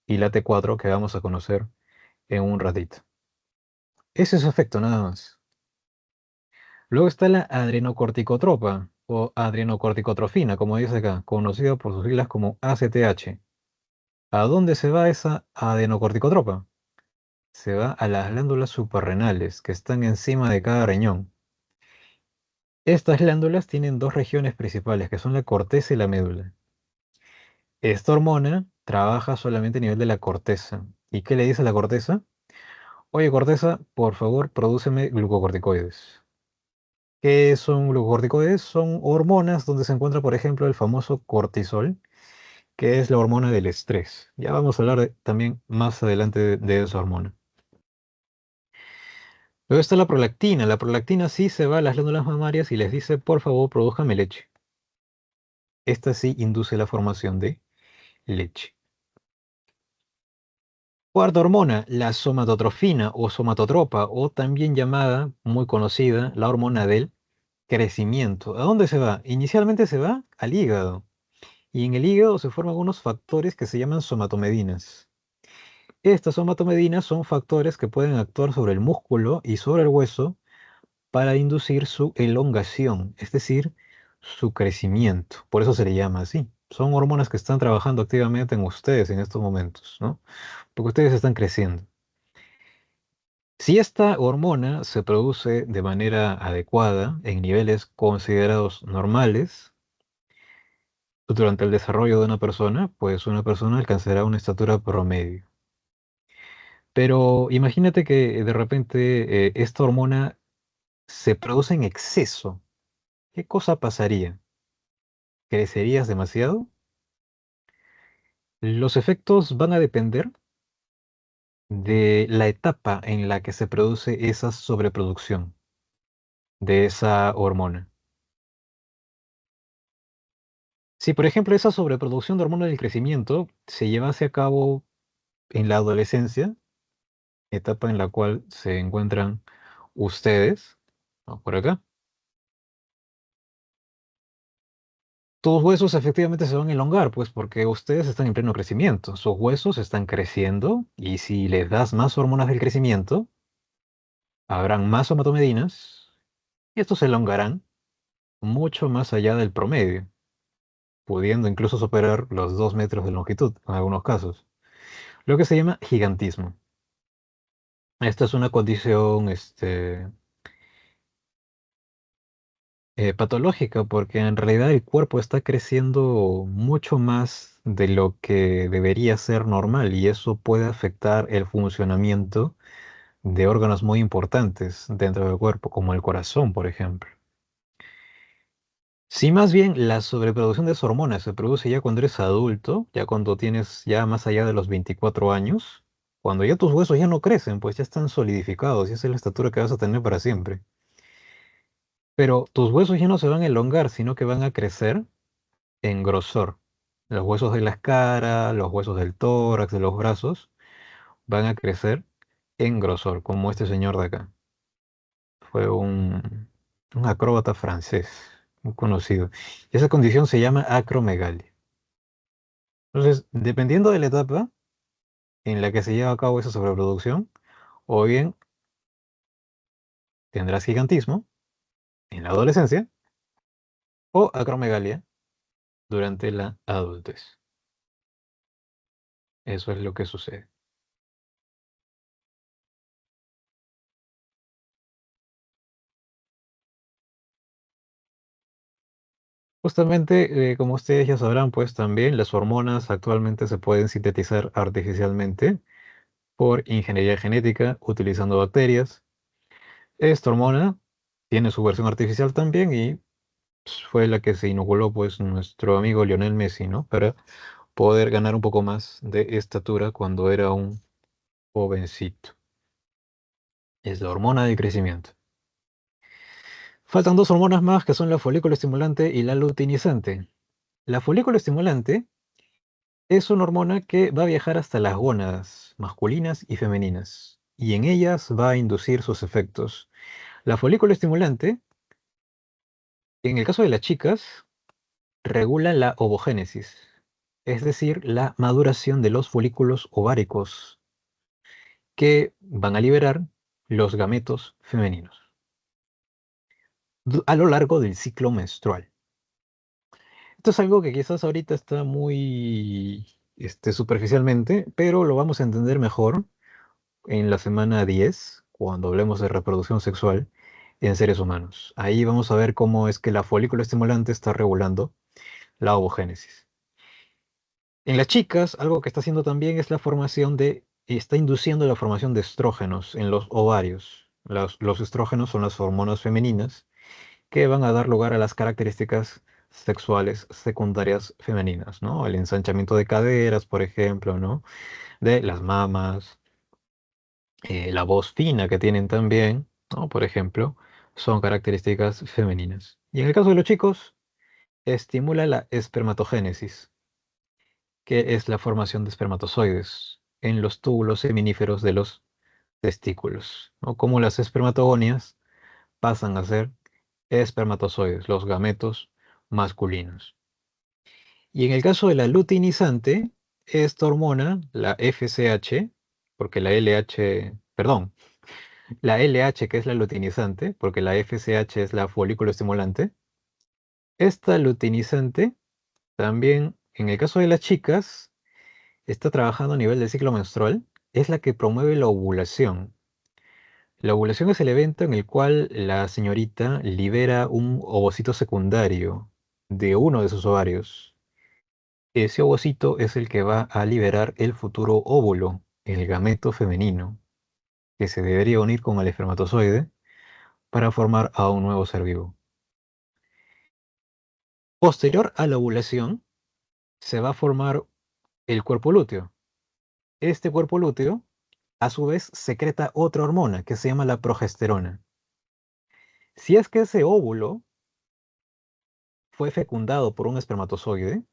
y la T4 que vamos a conocer en un ratito. Ese es su efecto nada más. Luego está la adrenocorticotropa o adrenocorticotrofina, como dice acá, conocida por sus siglas como ACTH. ¿A dónde se va esa adenocorticotropa? Se va a las glándulas suprarrenales que están encima de cada riñón. Estas glándulas tienen dos regiones principales, que son la corteza y la médula. Esta hormona trabaja solamente a nivel de la corteza. ¿Y qué le dice a la corteza? Oye, corteza, por favor, prodúceme glucocorticoides. ¿Qué son glucocorticoides? Son hormonas donde se encuentra, por ejemplo, el famoso cortisol, que es la hormona del estrés. Ya vamos a hablar también más adelante de esa hormona. Luego está la prolactina. La prolactina sí se va a las glándulas mamarias y les dice, por favor, prodújame leche. Esta sí induce la formación de leche. Cuarta hormona, la somatotrofina o somatotropa, o también llamada, muy conocida, la hormona del crecimiento. ¿A dónde se va? Inicialmente se va al hígado. Y en el hígado se forman unos factores que se llaman somatomedinas. Estas somatomedinas son factores que pueden actuar sobre el músculo y sobre el hueso para inducir su elongación, es decir, su crecimiento. Por eso se le llama así. Son hormonas que están trabajando activamente en ustedes en estos momentos, ¿no? Porque ustedes están creciendo. Si esta hormona se produce de manera adecuada, en niveles considerados normales, durante el desarrollo de una persona, pues una persona alcanzará una estatura promedio. Pero imagínate que de repente esta hormona se produce en exceso. ¿Qué cosa pasaría? ¿Crecerías demasiado? Los efectos van a depender de la etapa en la que se produce esa sobreproducción de esa hormona. Si, por ejemplo, esa sobreproducción de hormona del crecimiento se llevase a cabo en la adolescencia, etapa en la cual se encuentran ustedes, ¿no? Por acá, tus huesos efectivamente se van a elongar, pues porque ustedes están en pleno crecimiento. Sus huesos están creciendo y si les das más hormonas del crecimiento, habrán más somatomedinas y estos se elongarán mucho más allá del promedio, pudiendo incluso superar los 2 metros de longitud en algunos casos, lo que se llama gigantismo. Esta es una condición patológica porque en realidad el cuerpo está creciendo mucho más de lo que debería ser normal y eso puede afectar el funcionamiento de órganos muy importantes dentro del cuerpo, como el corazón, por ejemplo. Si más bien la sobreproducción de esas hormonas se produce ya cuando eres adulto, ya cuando tienes ya más allá de los 24 años, cuando ya tus huesos ya no crecen, pues ya están solidificados y esa es la estatura que vas a tener para siempre. Pero tus huesos ya no se van a elongar, sino que van a crecer en grosor. Los huesos de la cara, los huesos del tórax, de los brazos, van a crecer en grosor, como este señor de acá. Fue un acróbata francés, muy conocido. Esa condición se llama acromegalia. Entonces, dependiendo de la etapa en la que se lleva a cabo esa sobreproducción, o bien tendrás gigantismo en la adolescencia, o acromegalia durante la adultez. Eso es lo que sucede. Justamente, como ustedes ya sabrán, pues también las hormonas actualmente se pueden sintetizar artificialmente por ingeniería genética utilizando bacterias. Esta hormona tiene su versión artificial también y fue la que se inoculó pues nuestro amigo Lionel Messi, ¿no? Para poder ganar un poco más de estatura cuando era un jovencito. Es la hormona del crecimiento. Faltan dos hormonas más que son la folículo estimulante y la luteinizante. La folículo estimulante es una hormona que va a viajar hasta las gónadas masculinas y femeninas y en ellas va a inducir sus efectos. La folículo estimulante, en el caso de las chicas, regula la ovogénesis, es decir, la maduración de los folículos ováricos que van a liberar los gametos femeninos a lo largo del ciclo menstrual. Esto es algo que quizás ahorita está muy superficialmente, pero lo vamos a entender mejor en la semana 10, cuando hablemos de reproducción sexual en seres humanos. Ahí vamos a ver cómo es que la folículo estimulante está regulando la ovogénesis. En las chicas, algo que está haciendo también es está induciendo la formación de estrógenos en los ovarios. Los estrógenos son las hormonas femeninas que van a dar lugar a las características sexuales secundarias femeninas, ¿no? El ensanchamiento de caderas, por ejemplo, ¿no? De las mamas, la voz fina que tienen también, ¿no? Por ejemplo, son características femeninas. Y en el caso de los chicos, estimula la espermatogénesis, que es la formación de espermatozoides en los túbulos seminíferos de los testículos, ¿no? Como las espermatogonias pasan a ser espermatozoides, los gametos masculinos. Y en el caso de la luteinizante, esta hormona, la FSH, porque la LH, perdón, la LH que es la luteinizante, porque la FSH es la folículo estimulante, esta luteinizante también, en el caso de las chicas, está trabajando a nivel del ciclo menstrual, es la que promueve la ovulación. La ovulación es el evento en el cual la señorita libera un ovocito secundario de uno de sus ovarios. Ese ovocito es el que va a liberar el futuro óvulo, el gameto femenino, que se debería unir con el espermatozoide para formar a un nuevo ser vivo. Posterior a la ovulación, se va a formar el cuerpo lúteo. Este cuerpo lúteo, a su vez, secreta otra hormona que se llama la progesterona. Si es que ese óvulo fue fecundado por un espermatozoide,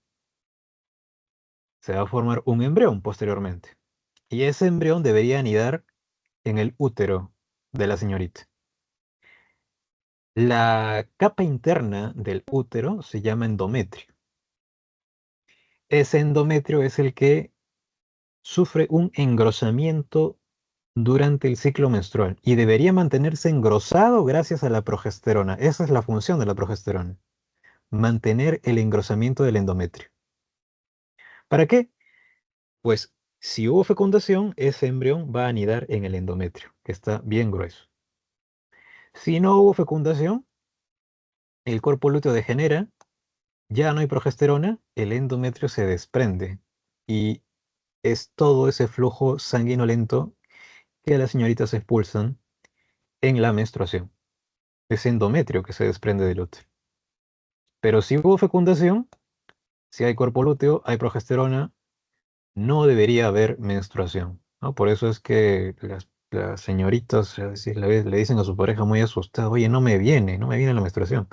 se va a formar un embrión posteriormente. Y ese embrión debería anidar en el útero de la señorita. La capa interna del útero se llama endometrio. Ese endometrio es el que sufre un engrosamiento durante el ciclo menstrual y debería mantenerse engrosado gracias a la progesterona. Esa es la función de la progesterona, mantener el engrosamiento del endometrio. ¿Para qué? Pues si hubo fecundación, ese embrión va a anidar en el endometrio, que está bien grueso. Si no hubo fecundación, el cuerpo lúteo degenera, ya no hay progesterona, el endometrio se desprende y es todo ese flujo sanguinolento que las señoritas expulsan en la menstruación. Es endometrio que se desprende del útero. Pero si hubo fecundación, si hay cuerpo lúteo, hay progesterona, no debería haber menstruación, ¿no? Por eso es que las señoritas a veces le dicen a su pareja muy asustada, oye, no me viene la menstruación.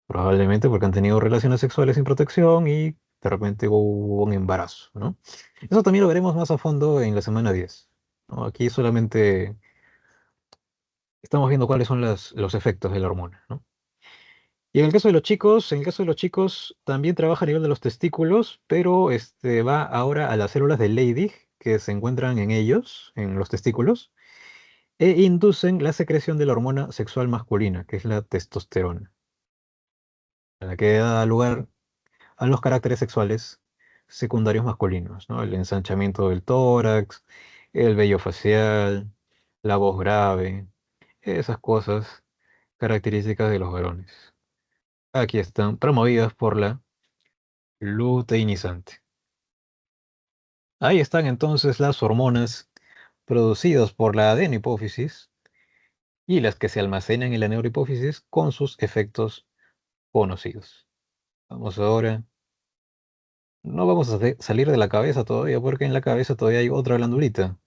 Probablemente porque han tenido relaciones sexuales sin protección y de repente hubo un embarazo, ¿no? Eso también lo veremos más a fondo en la semana 10, ¿no? Aquí solamente estamos viendo cuáles son los efectos de la hormona, ¿no? Y en el caso de los chicos, en el caso de los chicos también trabaja a nivel de los testículos, pero va ahora a las células de Leydig que se encuentran en ellos, en los testículos, e inducen la secreción de la hormona sexual masculina, que es la testosterona, la que da lugar a los caracteres sexuales secundarios masculinos, ¿no? El ensanchamiento del tórax, el vello facial, la voz grave, esas cosas características de los varones. Aquí están promovidas por la luteinizante. Ahí están entonces las hormonas producidas por la adenohipófisis y las que se almacenan en la neurohipófisis con sus efectos conocidos. Vamos ahora. No vamos a salir de la cabeza todavía, porque en la cabeza todavía hay otra glandulita.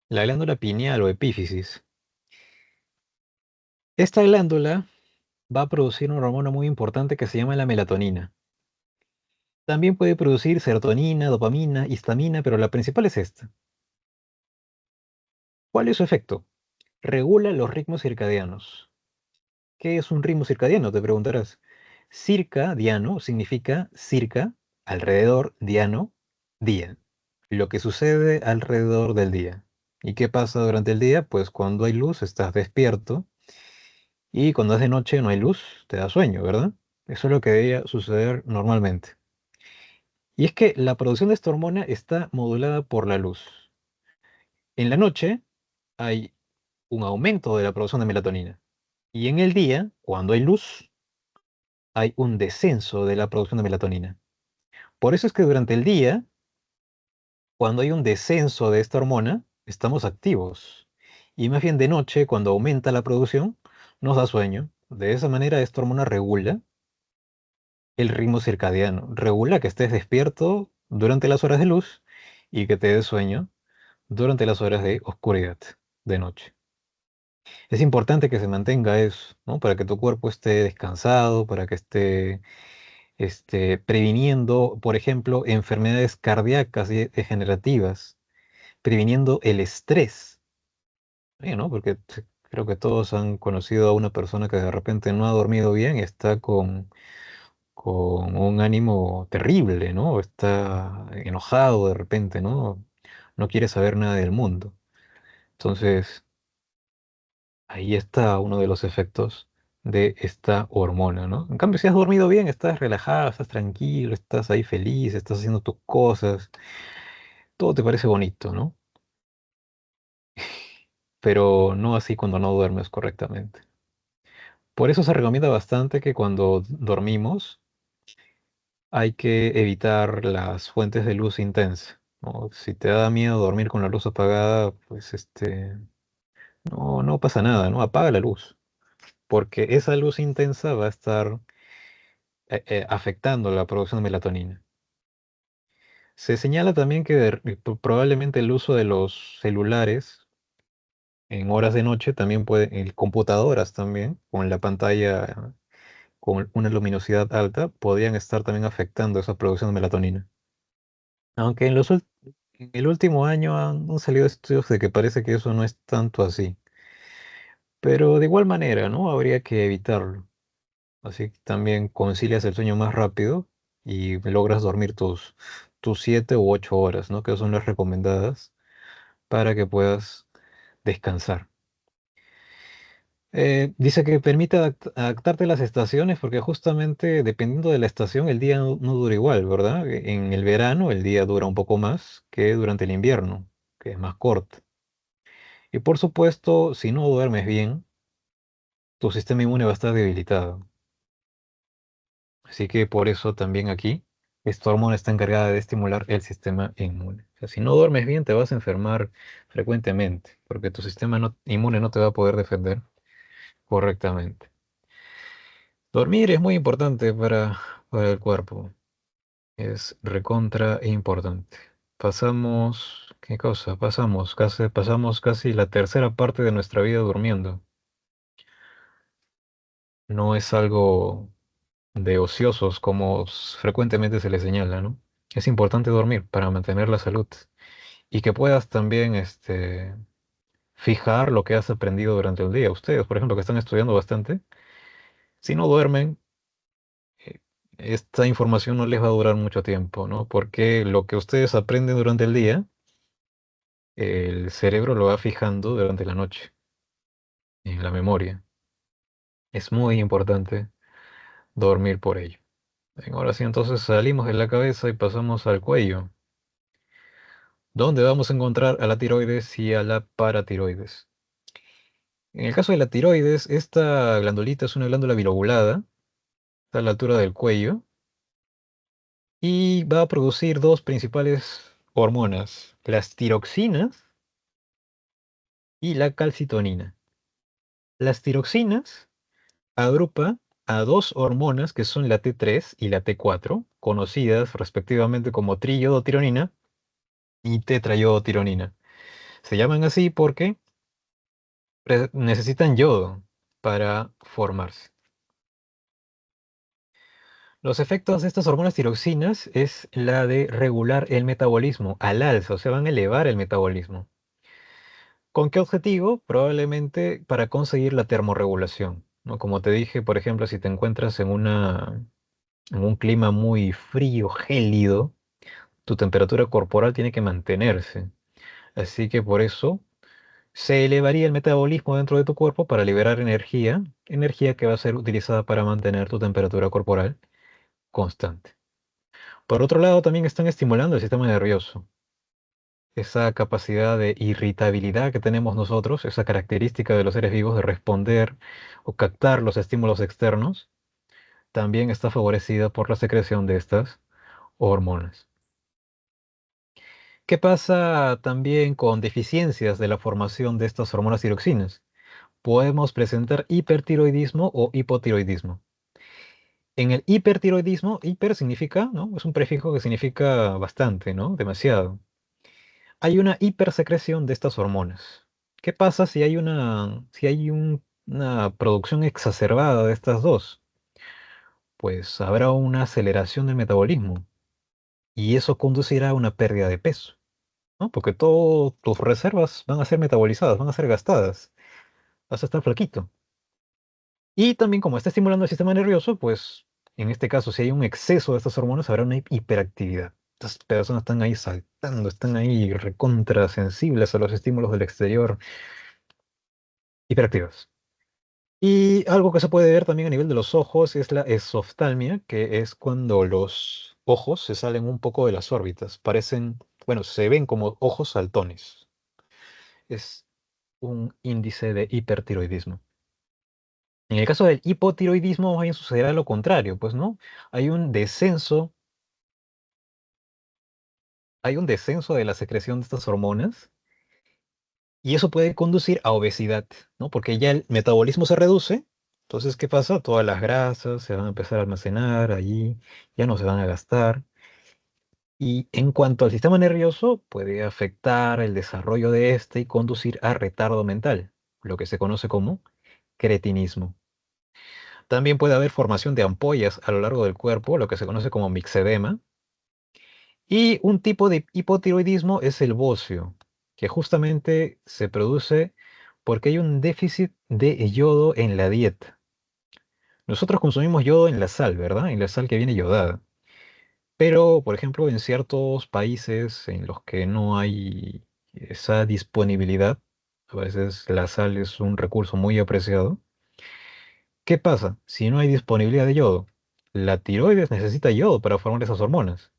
La glándula pineal o epífisis. Esta glándula va a producir una hormona muy importante que se llama la melatonina. También puede producir serotonina, dopamina, histamina, pero la principal es esta. ¿Cuál es su efecto? Regula los ritmos circadianos. ¿Qué es un ritmo circadiano? Te preguntarás. Circadiano significa circa, alrededor, diano, día. Lo que sucede alrededor del día. ¿Y qué pasa durante el día? Pues cuando hay luz estás despierto y cuando es de noche no hay luz, te da sueño, ¿verdad? Eso es lo que debería suceder normalmente. Y es que la producción de esta hormona está modulada por la luz. En la noche hay un aumento de la producción de melatonina. Y en el día, cuando hay luz, hay un descenso de la producción de melatonina. Por eso es que durante el día, cuando hay un descenso de esta hormona, estamos activos. Y más bien de noche, cuando aumenta la producción, nos da sueño. De esa manera, esta hormona regula el ritmo circadiano. Regula que estés despierto durante las horas de luz y que te dé sueño durante las horas de oscuridad, de noche. Es importante que se mantenga eso, ¿no? Para que tu cuerpo esté descansado, para que esté previniendo, por ejemplo, enfermedades cardíacas y degenerativas, previniendo el estrés, ¿no? Porque creo que todos han conocido a una persona que de repente no ha dormido bien y está con un ánimo terrible, ¿no? Está enojado de repente, ¿no? No quiere saber nada del mundo. Entonces, ahí está uno de los efectos de esta hormona, ¿no? En cambio, si has dormido bien, estás relajado, estás tranquilo, estás ahí feliz, estás haciendo tus cosas, todo te parece bonito, ¿no? Pero no así cuando no duermes correctamente. Por eso se recomienda bastante que cuando dormimos hay que evitar las fuentes de luz intensa, ¿no? Si te da miedo dormir con la luz apagada, pues no pasa nada, ¿no? Apaga la luz, porque esa luz intensa va a estar afectando la producción de melatonina. Se señala también que probablemente el uso de los celulares en horas de noche también puede, en computadoras también, con la pantalla con una luminosidad alta, podrían estar también afectando esa producción de melatonina. Aunque en el último año han salido estudios de que parece que eso no es tanto así. Pero de igual manera, ¿no? Habría que evitarlo. Así que también concilias el sueño más rápido y logras dormir tus 7 u 8 horas, ¿no? Que son las recomendadas para que puedas descansar. Dice que permite adaptarte a las estaciones porque justamente dependiendo de la estación el día no dura igual, ¿verdad? En el verano el día dura un poco más que durante el invierno, que es más corto. Y por supuesto, si no duermes bien, tu sistema inmune va a estar debilitado. Así que por eso también aquí, esta hormona está encargada de estimular el sistema inmune. O sea, si no duermes bien, te vas a enfermar frecuentemente, porque tu sistema inmune no te va a poder defender correctamente. Dormir es muy importante para el cuerpo. Es recontra importante. ¿Qué cosa? Pasamos casi la tercera parte de nuestra vida durmiendo. No es algo de ociosos como frecuentemente se le señala, ¿no? Es importante dormir para mantener la salud y que puedas también fijar lo que has aprendido durante el día. Ustedes, por ejemplo, que están estudiando bastante, si no duermen, eh, esta información no les va a durar mucho tiempo, ¿no? Porque lo que ustedes aprenden durante el día, el cerebro lo va fijando durante la noche, en la memoria. Es muy importante dormir por ello. Bien, ahora sí, entonces salimos de la cabeza y pasamos al cuello, donde vamos a encontrar a la tiroides y a la paratiroides. En el caso de la tiroides, esta glandulita es una glándula bilobulada, está a la altura del cuello, y va a producir dos principales hormonas, las tiroxinas y la calcitonina. Las tiroxinas agrupa a dos hormonas que son la T3 y la T4, conocidas respectivamente como triiodotironina y tetraiodotironina. Se llaman así porque necesitan yodo para formarse. Los efectos de estas hormonas tiroxinas es la de regular el metabolismo al alza, o sea, van a elevar el metabolismo. ¿Con qué objetivo? Probablemente para conseguir la termorregulación, ¿no? Como te dije, por ejemplo, si te encuentras en un clima muy frío, gélido, tu temperatura corporal tiene que mantenerse. Así que por eso se elevaría el metabolismo dentro de tu cuerpo para liberar energía, energía que va a ser utilizada para mantener tu temperatura corporal constante. Por otro lado, también están estimulando el sistema nervioso. Esa capacidad de irritabilidad que tenemos nosotros, esa característica de los seres vivos de responder o captar los estímulos externos, también está favorecida por la secreción de estas hormonas. ¿Qué pasa también con deficiencias de la formación de estas hormonas tiroxinas? Podemos presentar hipertiroidismo o hipotiroidismo. En el hipertiroidismo, hiper significa, ¿no? Es un prefijo que significa bastante, ¿no? Demasiado. Hay una hipersecreción de estas hormonas. ¿Qué pasa si hay una producción exacerbada de estas dos? Pues habrá una aceleración del metabolismo y eso conducirá a una pérdida de peso, ¿no? Porque todas tus reservas van a ser metabolizadas, van a ser gastadas, vas a estar flaquito. Y también como está estimulando el sistema nervioso, pues en este caso, si hay un exceso de estas hormonas, habrá una hiperactividad. Estas personas están ahí saltando, están ahí recontra sensibles a los estímulos del exterior, hiperactivas. Y algo que se puede ver también a nivel de los ojos es la esoftalmia, que es cuando los ojos se salen un poco de las órbitas. Parecen, bueno, se ven como ojos saltones. Es un índice de hipertiroidismo. En el caso del hipotiroidismo, más bien sucederá lo contrario, pues, ¿no? Hay un descenso, hay un descenso de la secreción de estas hormonas y eso puede conducir a obesidad, ¿no? Porque ya el metabolismo se reduce. Entonces, ¿qué pasa? Todas las grasas se van a empezar a almacenar allí, ya no se van a gastar. Y en cuanto al sistema nervioso, puede afectar el desarrollo de este y conducir a retardo mental, lo que se conoce como cretinismo. También puede haber formación de ampollas a lo largo del cuerpo, lo que se conoce como mixedema. Y un tipo de hipotiroidismo es el bocio, que justamente se produce porque hay un déficit de yodo en la dieta. Nosotros consumimos yodo en la sal, ¿verdad? En la sal que viene yodada. Pero, por ejemplo, en ciertos países en los que no hay esa disponibilidad, a veces la sal es un recurso muy apreciado. ¿Qué pasa? Si no hay disponibilidad de yodo, la tiroides necesita yodo para formar esas hormonas.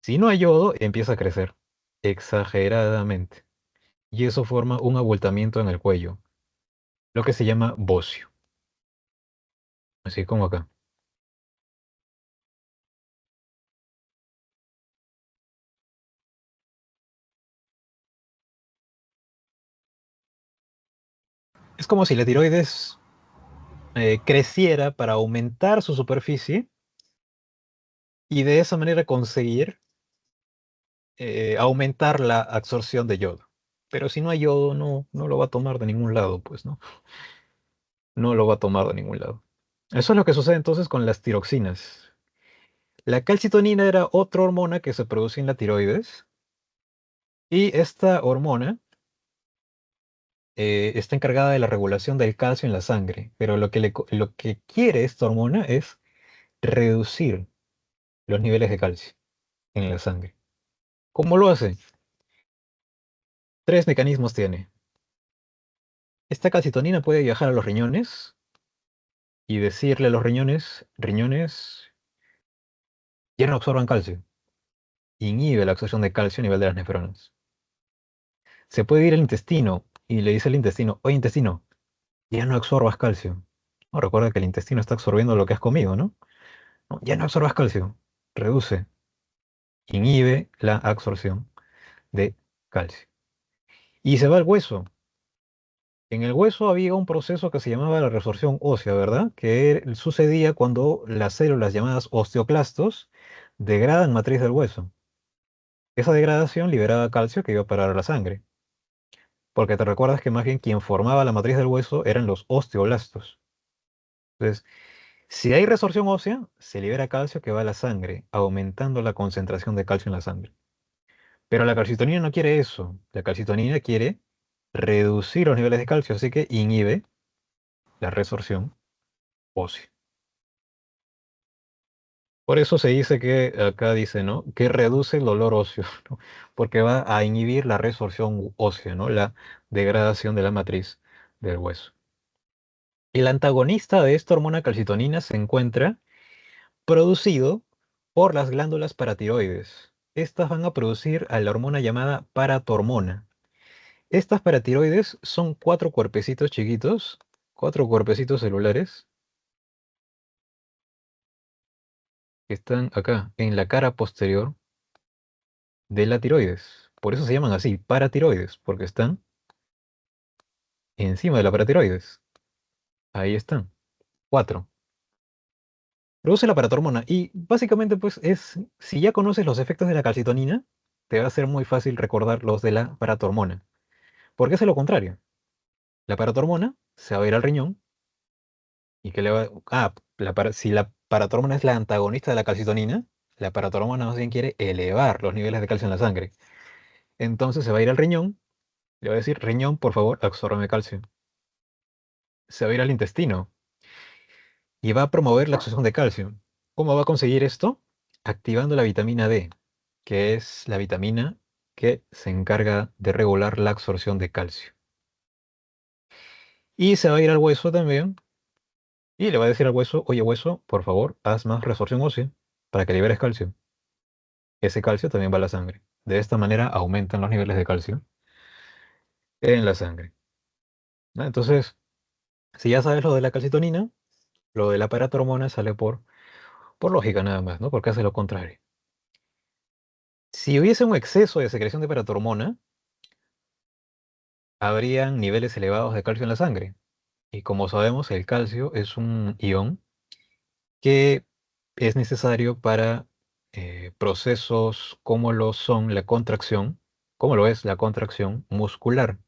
Si no hay yodo, empieza a crecer exageradamente. Y eso forma un abultamiento en el cuello, lo que se llama bocio, así como acá. Es como si la tiroides creciera para aumentar su superficie y de esa manera conseguir aumentar la absorción de yodo. Pero si no hay yodo, no lo va a tomar de ningún lado, pues no, no lo va a tomar de ningún lado. Eso es lo que sucede entonces con las tiroxinas. La calcitonina era otra hormona que se produce en la tiroides y esta hormona está encargada de la regulación del calcio en la sangre, pero lo que quiere esta hormona es reducir los niveles de calcio en la sangre. ¿Cómo lo hace? Tres mecanismos tiene. Esta calcitonina puede viajar a los riñones y decirle a los riñones, riñones, ya no absorban calcio. Inhibe la absorción de calcio a nivel de las nefronas. Se puede ir al intestino y le dice al intestino, oye intestino, ya no absorbas calcio. No, recuerda que el intestino está absorbiendo lo que has comido, ¿no? No, ya no absorbas calcio. Reduce, inhibe la absorción de calcio. Y se va al hueso. En el hueso había un proceso que se llamaba la resorción ósea, ¿verdad? Que sucedía cuando las células llamadas osteoclastos degradan matriz del hueso. Esa degradación liberaba calcio que iba a parar a la sangre. Porque te recuerdas que más bien quien formaba la matriz del hueso eran los osteoblastos. Entonces, si hay resorción ósea, se libera calcio que va a la sangre, aumentando la concentración de calcio en la sangre. Pero la calcitonina no quiere eso. La calcitonina quiere reducir los niveles de calcio, así que inhibe la resorción ósea. Por eso se dice que, acá dice, ¿no? Que reduce el dolor óseo, ¿no? Porque va a inhibir la resorción ósea, ¿no? La degradación de la matriz del hueso. El antagonista de esta hormona calcitonina se encuentra producido por las glándulas paratiroides. Estas van a producir a la hormona llamada paratormona. Estas paratiroides son cuatro cuerpecitos chiquitos, cuatro cuerpecitos celulares que están acá en la cara posterior de la tiroides. Por eso se llaman así, paratiroides, porque están encima de la paratiroides. Ahí están, cuatro. Produce la paratormona y básicamente pues es, si ya conoces los efectos de la calcitonina, te va a ser muy fácil recordar los de la paratormona. Porque es lo contrario. La paratormona se va a ir al riñón y que le va... Ah, si la paratormona es la antagonista de la calcitonina, la paratormona más bien quiere elevar los niveles de calcio en la sangre. Entonces se va a ir al riñón, le va a decir, riñón, por favor, absórbeme calcio. Se va a ir al intestino y va a promover la absorción de calcio. ¿Cómo va a conseguir esto? Activando la vitamina D, que es la vitamina que se encarga de regular la absorción de calcio. Y se va a ir al hueso también y le va a decir al hueso, oye hueso, por favor, haz más resorción ósea para que liberes calcio. Ese calcio también va a la sangre. De esta manera aumentan los niveles de calcio en la sangre, ¿no? Entonces, si ya sabes lo de la calcitonina, lo de la paratormona sale por lógica nada más, ¿no? Porque hace lo contrario. Si hubiese un exceso de secreción de paratormona, habrían niveles elevados de calcio en la sangre. Y como sabemos, el calcio es un ion que es necesario para procesos como lo son la contracción, como lo es la contracción muscular.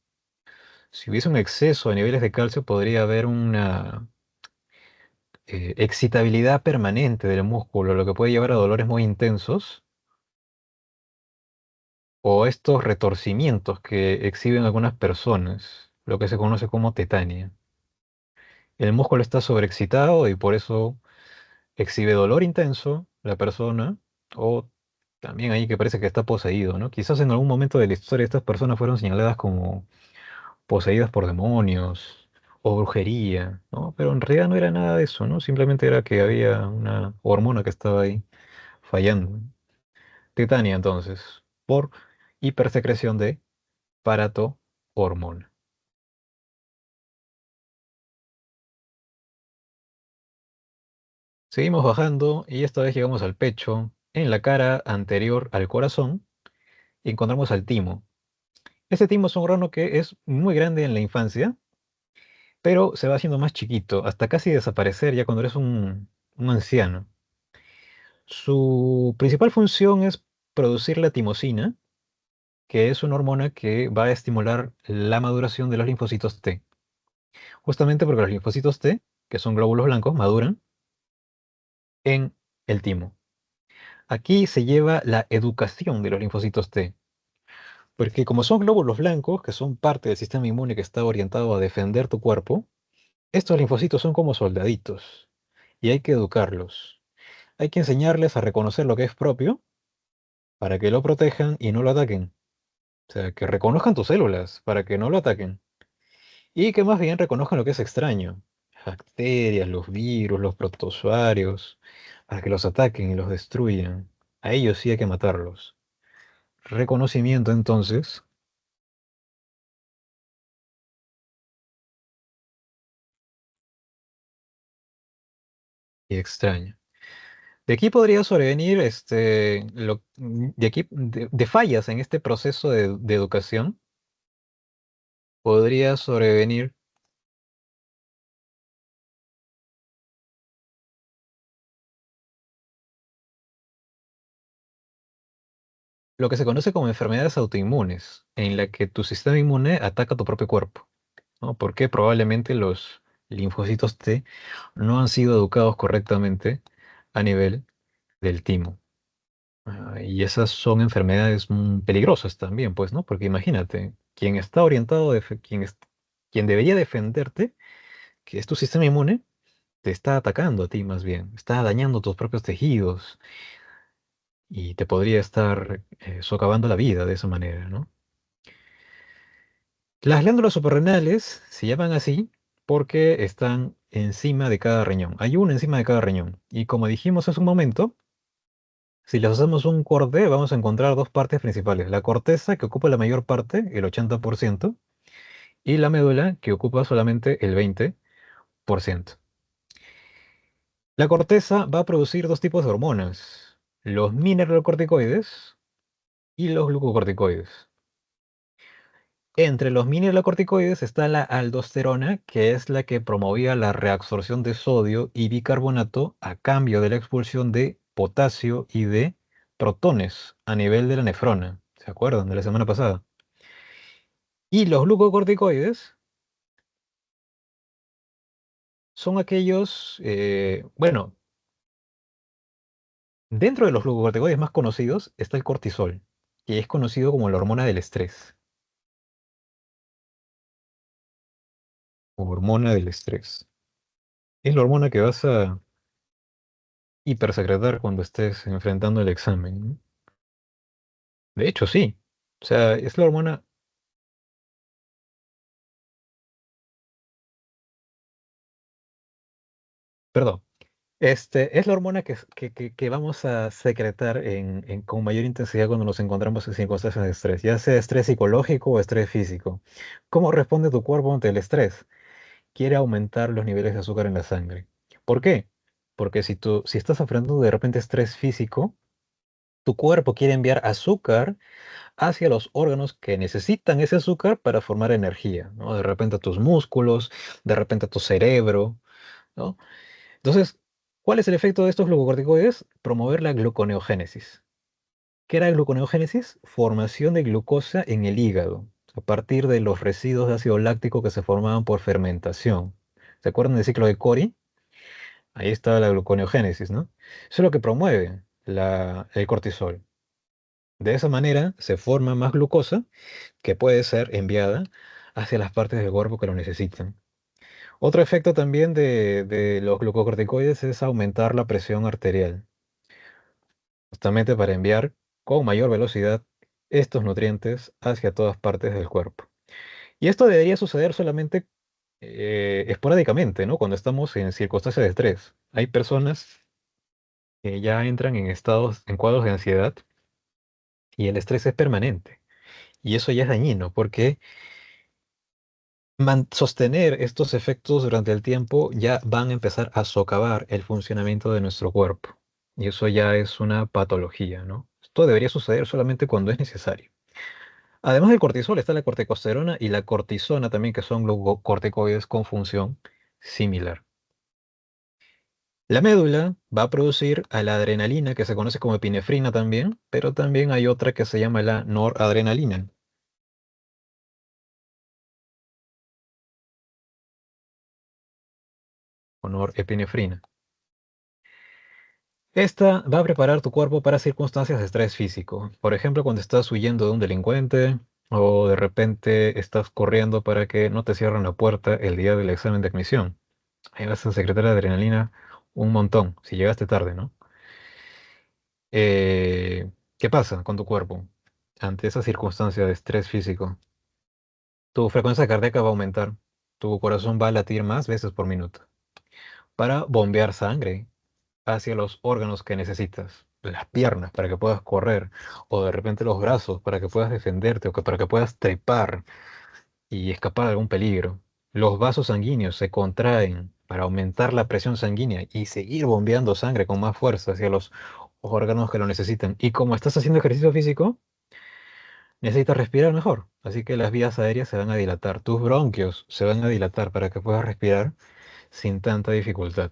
Si hubiese un exceso de niveles de calcio, podría haber una excitabilidad permanente del músculo, lo que puede llevar a dolores muy intensos o estos retorcimientos que exhiben algunas personas, lo que se conoce como tetania. El músculo está sobreexcitado y por eso exhibe dolor intenso la persona, o también ahí que parece que está poseído, ¿no? Quizás en algún momento de la historia estas personas fueron señaladas como poseídas por demonios o brujería, ¿no? Pero en realidad no era nada de eso, ¿no? Simplemente era que había una hormona que estaba ahí fallando. Tetania, entonces, por hipersecreción de paratohormona. Seguimos bajando y esta vez llegamos al pecho. En la cara anterior al corazón encontramos al timo. Este timo es un órgano que es muy grande en la infancia, pero se va haciendo más chiquito, hasta casi desaparecer ya cuando eres un anciano. Su principal función es producir la timosina, que es una hormona que va a estimular la maduración de los linfocitos T. Justamente porque los linfocitos T, que son glóbulos blancos, maduran en el timo. Aquí se lleva la educación de los linfocitos T, porque como son glóbulos blancos, que son parte del sistema inmune que está orientado a defender tu cuerpo, estos linfocitos son como soldaditos y hay que educarlos. Hay que enseñarles a reconocer lo que es propio para que lo protejan y no lo ataquen. O sea, que reconozcan tus células para que no lo ataquen. Y que más bien reconozcan lo que es extraño. Las bacterias, los virus, los protozoarios, para que los ataquen y los destruyan. A ellos sí hay que matarlos. Reconocimiento entonces y extraño. De aquí podría sobrevenir de aquí, de fallas en este proceso de educación. podría sobrevenir lo que se conoce como enfermedades autoinmunes, en la que tu sistema inmune ataca tu propio cuerpo, ¿no? Porque probablemente los linfocitos T no han sido educados correctamente a nivel del timo. Y esas son enfermedades peligrosas también, pues, ¿no? Porque imagínate, quien está orientado, quien debería defenderte, que es tu sistema inmune, te está atacando a ti más bien, está dañando tus propios tejidos y te podría estar socavando la vida de esa manera, ¿no? Las glándulas suprarrenales se llaman así porque están encima de cada riñón. Hay una encima de cada riñón. Y como dijimos hace un momento, si les hacemos un corte, vamos a encontrar dos partes principales. La corteza, que ocupa la mayor parte, el 80%, y la médula, que ocupa solamente el 20%. La corteza va a producir dos tipos de hormonas, los mineralocorticoides y los glucocorticoides. Entre los mineralocorticoides está la aldosterona, que es la que promovía la reabsorción de sodio y bicarbonato a cambio de la expulsión de potasio y de protones a nivel de la nefrona. ¿Se acuerdan de la semana pasada? Y los glucocorticoides son aquellos, bueno, dentro de los glucocorticoides más conocidos está el cortisol, que es conocido como la hormona del estrés. Hormona del estrés. Es la hormona que vas a hipersecretar cuando estés enfrentando el examen, ¿no? De hecho, sí. O sea, es la hormona, perdón, es la hormona que vamos a secretar con mayor intensidad cuando nos encontramos en circunstancias de estrés, ya sea estrés psicológico o estrés físico. ¿Cómo responde tu cuerpo ante el estrés? Quiere aumentar los niveles de azúcar en la sangre. ¿Por qué? Porque si estás enfrentando de repente estrés físico, tu cuerpo quiere enviar azúcar hacia los órganos que necesitan ese azúcar para formar energía, ¿no? De repente a tus músculos, de repente a tu cerebro, ¿no? Entonces, ¿cuál es el efecto de estos glucocorticoides? Promover la gluconeogénesis. ¿Qué era gluconeogénesis? Formación de glucosa en el hígado, a partir de los residuos de ácido láctico que se formaban por fermentación. ¿Se acuerdan del ciclo de Cori? Ahí está la gluconeogénesis, ¿no? Eso es lo que promueve el cortisol. De esa manera se forma más glucosa que puede ser enviada hacia las partes del cuerpo que lo necesitan. Otro efecto también de los glucocorticoides es aumentar la presión arterial, justamente para enviar con mayor velocidad estos nutrientes hacia todas partes del cuerpo. Y esto debería suceder solamente esporádicamente, ¿no? Cuando estamos en circunstancias de estrés. Hay personas que ya entran en cuadros de ansiedad y el estrés es permanente. Y eso ya es dañino porque sostener estos efectos durante el tiempo ya van a empezar a socavar el funcionamiento de nuestro cuerpo. Y eso ya es una patología, ¿no? Esto debería suceder solamente cuando es necesario. Además del cortisol está la corticosterona y la cortisona también, que son glucocorticoides con función similar. La médula va a producir a la adrenalina, que se conoce como epinefrina también, pero también hay otra que se llama la noradrenalina, o norepinefrina. Esta va a preparar tu cuerpo para circunstancias de estrés físico. Por ejemplo, cuando estás huyendo de un delincuente o de repente estás corriendo para que no te cierren la puerta el día del examen de admisión. Ahí vas a secretar adrenalina un montón, si llegaste tarde, ¿no? ¿Qué pasa con tu cuerpo ante esa circunstancia de estrés físico? Tu frecuencia cardíaca va a aumentar, tu corazón va a latir más veces por minuto para bombear sangre hacia los órganos que necesitas, las piernas para que puedas correr, o de repente los brazos para que puedas defenderte, o para que puedas trepar y escapar de algún peligro. Los vasos sanguíneos se contraen para aumentar la presión sanguínea y seguir bombeando sangre con más fuerza hacia los órganos que lo necesitan. Y como estás haciendo ejercicio físico, necesitas respirar mejor. Así que las vías aéreas se van a dilatar, tus bronquios se van a dilatar para que puedas respirar sin tanta dificultad.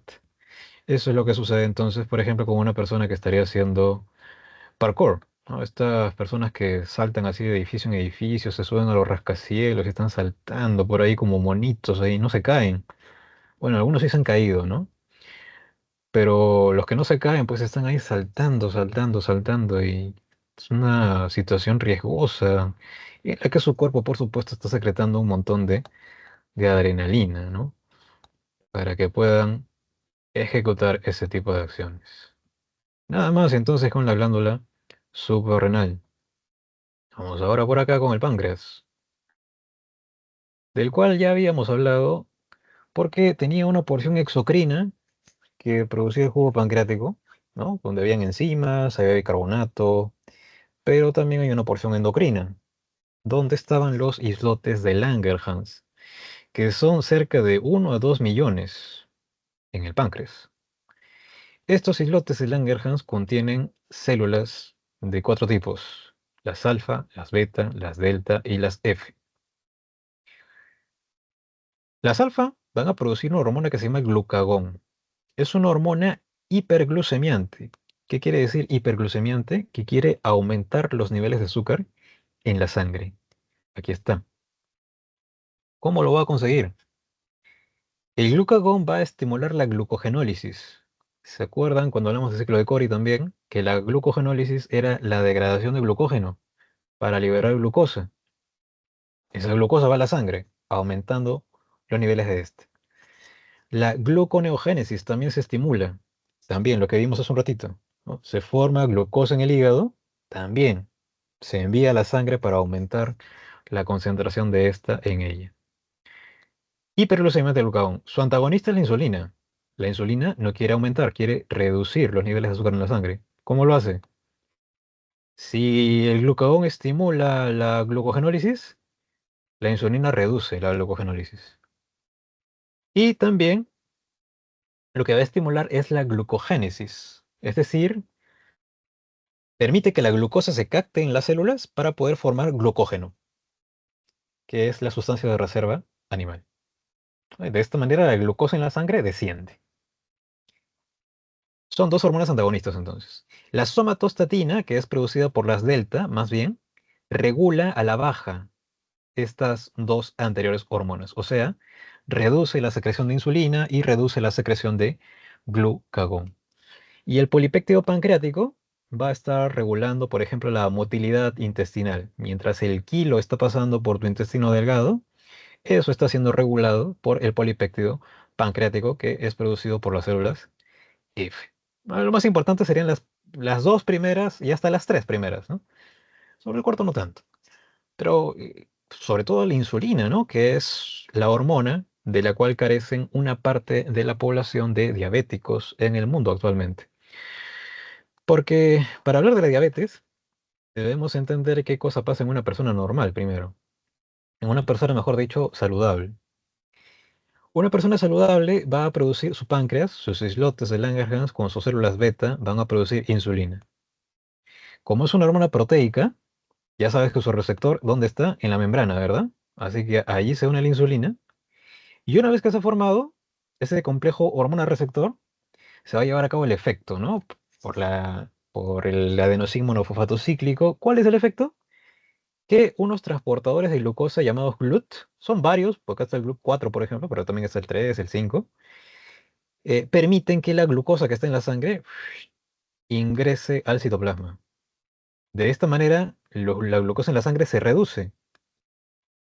Eso es lo que sucede entonces, por ejemplo, con una persona que estaría haciendo parkour, ¿no? Estas personas que saltan así de edificio en edificio, se suben a los rascacielos y están saltando por ahí como monitos ahí, no se caen. Bueno, algunos sí se han caído, ¿no? Pero los que no se caen, pues están ahí saltando, saltando, saltando y es una situación riesgosa en la que su cuerpo, por supuesto, está secretando un montón de adrenalina, ¿no? Para que puedan ejecutar ese tipo de acciones. Nada más entonces con la glándula suprarrenal. Vamos ahora por acá con el páncreas, del cual ya habíamos hablado porque tenía una porción exocrina que producía el jugo pancreático, ¿no? Donde habían enzimas, había bicarbonato, pero también hay una porción endocrina, donde estaban los islotes de Langerhans, que son cerca de 1 a 2 millones en el páncreas. Estos islotes de Langerhans contienen células de 4 tipos: las alfa, las beta, las delta y las F. Las alfa van a producir una hormona que se llama glucagón. Es una hormona hiperglucemiante. ¿Qué quiere decir hiperglucemiante? Que quiere aumentar los niveles de azúcar en la sangre. Aquí está. ¿Cómo lo va a conseguir? El glucagón va a estimular la glucogenólisis. ¿Se acuerdan cuando hablamos del ciclo de Cori también? Que la glucogenólisis era la degradación de glucógeno para liberar glucosa. Esa glucosa va a la sangre, aumentando los niveles de este. La gluconeogénesis también se estimula. También lo que vimos hace un ratito, ¿no? Se forma glucosa en el hígado, también se envía a la sangre para aumentar la concentración de esta en ella. Hiperglucemia del glucagón. Su antagonista es la insulina. La insulina no quiere aumentar, quiere reducir los niveles de azúcar en la sangre. ¿Cómo lo hace? Si el glucagón estimula la glucogenólisis, la insulina reduce la glucogenólisis. Y también lo que va a estimular es la glucogénesis. Es decir, permite que la glucosa se capte en las células para poder formar glucógeno, que es la sustancia de reserva animal. De esta manera la glucosa en la sangre desciende. Son dos hormonas antagonistas entonces. La somatostatina, que es producida por las delta, más bien, regula a la baja estas dos anteriores hormonas. O sea, reduce la secreción de insulina y reduce la secreción de glucagón. Y el polipéptido pancreático va a estar regulando, por ejemplo, la motilidad intestinal. Mientras el kilo está pasando por tu intestino delgado, eso está siendo regulado por el polipéptido pancreático que es producido por las células F. Lo más importante serían las dos primeras y hasta las tres primeras, ¿no? Sobre el cuarto no tanto. Pero sobre todo la insulina, ¿no? Que es la hormona de la cual carecen una parte de la población de diabéticos en el mundo actualmente. Porque para hablar de la diabetes, debemos entender qué cosa pasa en una persona normal primero. En una persona, mejor dicho, saludable. Una persona saludable va a producir su páncreas, sus islotes de Langerhans con sus células beta van a producir insulina. Como es una hormona proteica, ya sabes que su receptor, ¿dónde está? En la membrana, ¿verdad? Así que allí se une la insulina. Y una vez que se ha formado ese complejo hormona-receptor, se va a llevar a cabo el efecto, ¿no? Por el adenosín monofosfato cíclico. ¿Cuál es el efecto? Que unos transportadores de glucosa llamados GLUT, son varios, porque está el GLUT 4, por ejemplo, pero también está el 3, el 5, permiten que la glucosa que está en la sangre ingrese al citoplasma. De esta manera, la glucosa en la sangre se reduce.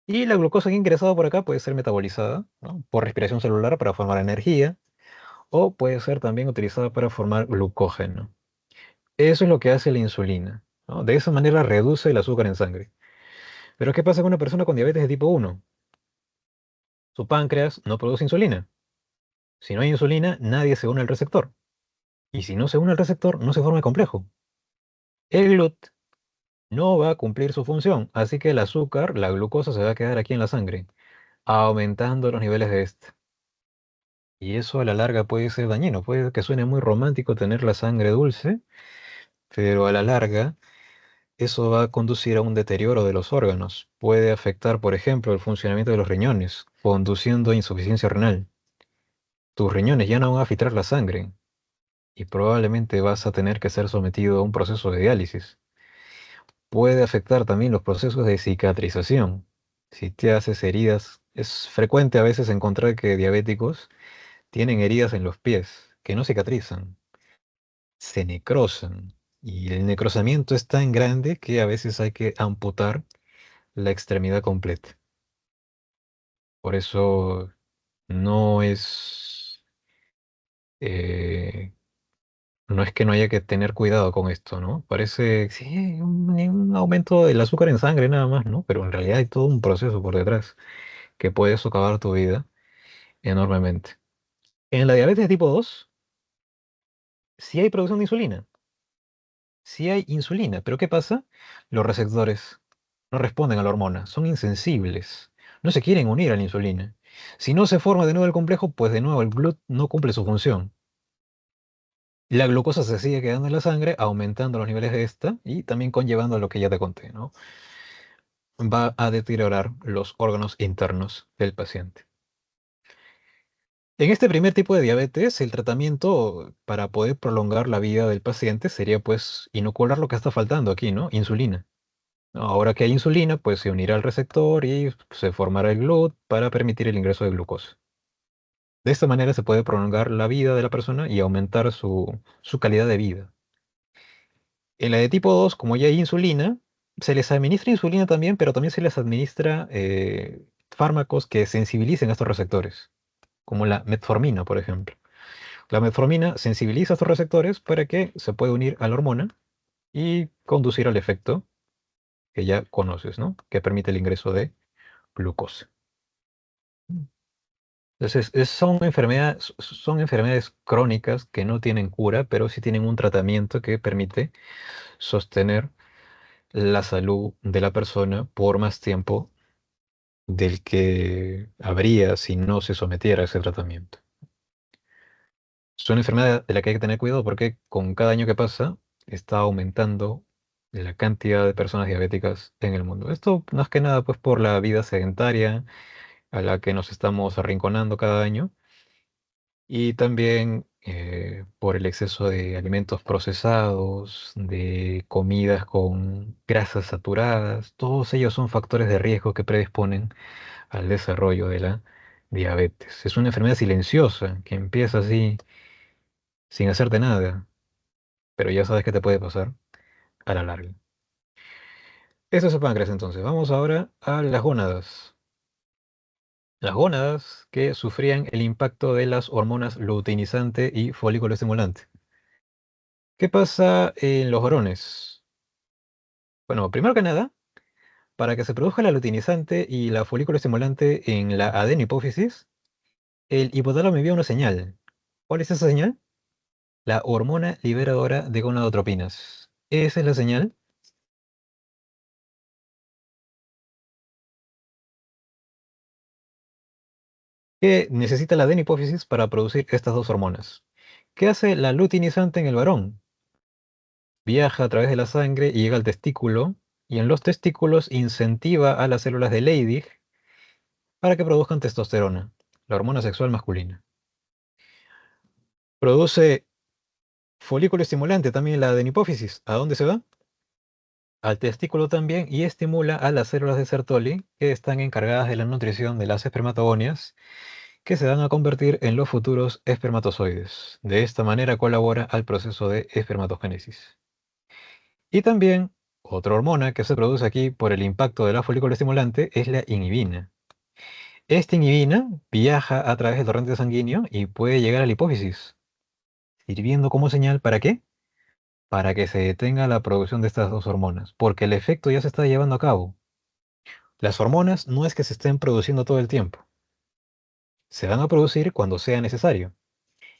Y la glucosa que ha ingresado por acá puede ser metabolizada, ¿no? Por respiración celular para formar energía, o puede ser también utilizada para formar glucógeno. Eso es lo que hace la insulina, ¿no? De esa manera reduce el azúcar en sangre. Pero ¿qué pasa con una persona con diabetes de tipo 1? Su páncreas no produce insulina. Si no hay insulina, nadie se une al receptor. Y si no se une al receptor, no se forma el complejo. El GLUT no va a cumplir su función, así que el azúcar, la glucosa, se va a quedar aquí en la sangre, aumentando los niveles de este. Y eso a la larga puede ser dañino. Puede que suene muy romántico tener la sangre dulce, pero a la larga eso va a conducir a un deterioro de los órganos. Puede afectar, por ejemplo, el funcionamiento de los riñones, conduciendo a insuficiencia renal. Tus riñones ya no van a filtrar la sangre y probablemente vas a tener que ser sometido a un proceso de diálisis. Puede afectar también los procesos de cicatrización. Si te haces heridas, es frecuente a veces encontrar que diabéticos tienen heridas en los pies que no cicatrizan, se necrosan. Y el necrosamiento es tan grande que a veces hay que amputar la extremidad completa. Por eso no es, eh, no es que no haya que tener cuidado con esto, ¿no? Parece, sí, un aumento del azúcar en sangre nada más, ¿no? Pero en realidad hay todo un proceso por detrás que puede socavar tu vida enormemente. En la diabetes de tipo 2 sí hay producción de insulina, sí hay insulina, pero ¿qué pasa? Los receptores no responden a la hormona, son insensibles, no se quieren unir a la insulina. Si no se forma de nuevo el complejo, pues de nuevo el GLUT no cumple su función. La glucosa se sigue quedando en la sangre, aumentando los niveles de esta y también conllevando lo que ya te conté, ¿no? Va a deteriorar los órganos internos del paciente. En este primer tipo de diabetes, el tratamiento para poder prolongar la vida del paciente sería pues inocular lo que está faltando aquí, ¿no? Insulina. Ahora que hay insulina, pues se unirá al receptor y se formará el GLUT para permitir el ingreso de glucosa. De esta manera se puede prolongar la vida de la persona y aumentar su calidad de vida. En la de tipo 2, como ya hay insulina, se les administra insulina también, pero también se les administra fármacos que sensibilicen a estos receptores, como la metformina, por ejemplo. La metformina sensibiliza a estos receptores para que se pueda unir a la hormona y conducir al efecto que ya conoces, ¿no? Que permite el ingreso de glucosa. Entonces, son enfermedades crónicas que no tienen cura, pero sí tienen un tratamiento que permite sostener la salud de la persona por más tiempo del que habría si no se sometiera a ese tratamiento. Es una enfermedad de la que hay que tener cuidado porque con cada año que pasa está aumentando la cantidad de personas diabéticas en el mundo. Esto más que nada pues por la vida sedentaria a la que nos estamos arrinconando cada año y también por el exceso de alimentos procesados, de comidas con grasas saturadas. Todos ellos son factores de riesgo que predisponen al desarrollo de la diabetes. Es una enfermedad silenciosa que empieza así sin hacerte nada, pero ya sabes qué te puede pasar a la larga. Eso es el páncreas entonces. Vamos ahora a las gónadas. Las gónadas que sufrían el impacto de las hormonas luteinizante y folículo estimulante. ¿Qué pasa en los varones? Bueno, primero que nada, para que se produzca la luteinizante y la folículo estimulante en la adenohipófisis, el hipotálamo envía una señal. ¿Cuál es esa señal? La hormona liberadora de gonadotropinas. Esa es la señal que necesita la adenohipófisis para producir estas dos hormonas. ¿Qué hace la luteinizante en el varón? Viaja a través de la sangre y llega al testículo, y en los testículos incentiva a las células de Leydig para que produzcan testosterona, la hormona sexual masculina. Produce folículo estimulante también la adenohipófisis. ¿A dónde se va? Al testículo también y estimula a las células de Sertoli que están encargadas de la nutrición de las espermatogonias que se van a convertir en los futuros espermatozoides. De esta manera colabora al proceso de espermatogénesis. Y también otra hormona que se produce aquí por el impacto de la folículo estimulante es la inhibina. Esta inhibina viaja a través del torrente sanguíneo y puede llegar a la hipófisis, sirviendo como señal ¿para qué? Para que se detenga la producción de estas dos hormonas, porque el efecto ya se está llevando a cabo. Las hormonas no es que se estén produciendo todo el tiempo, se van a producir cuando sea necesario.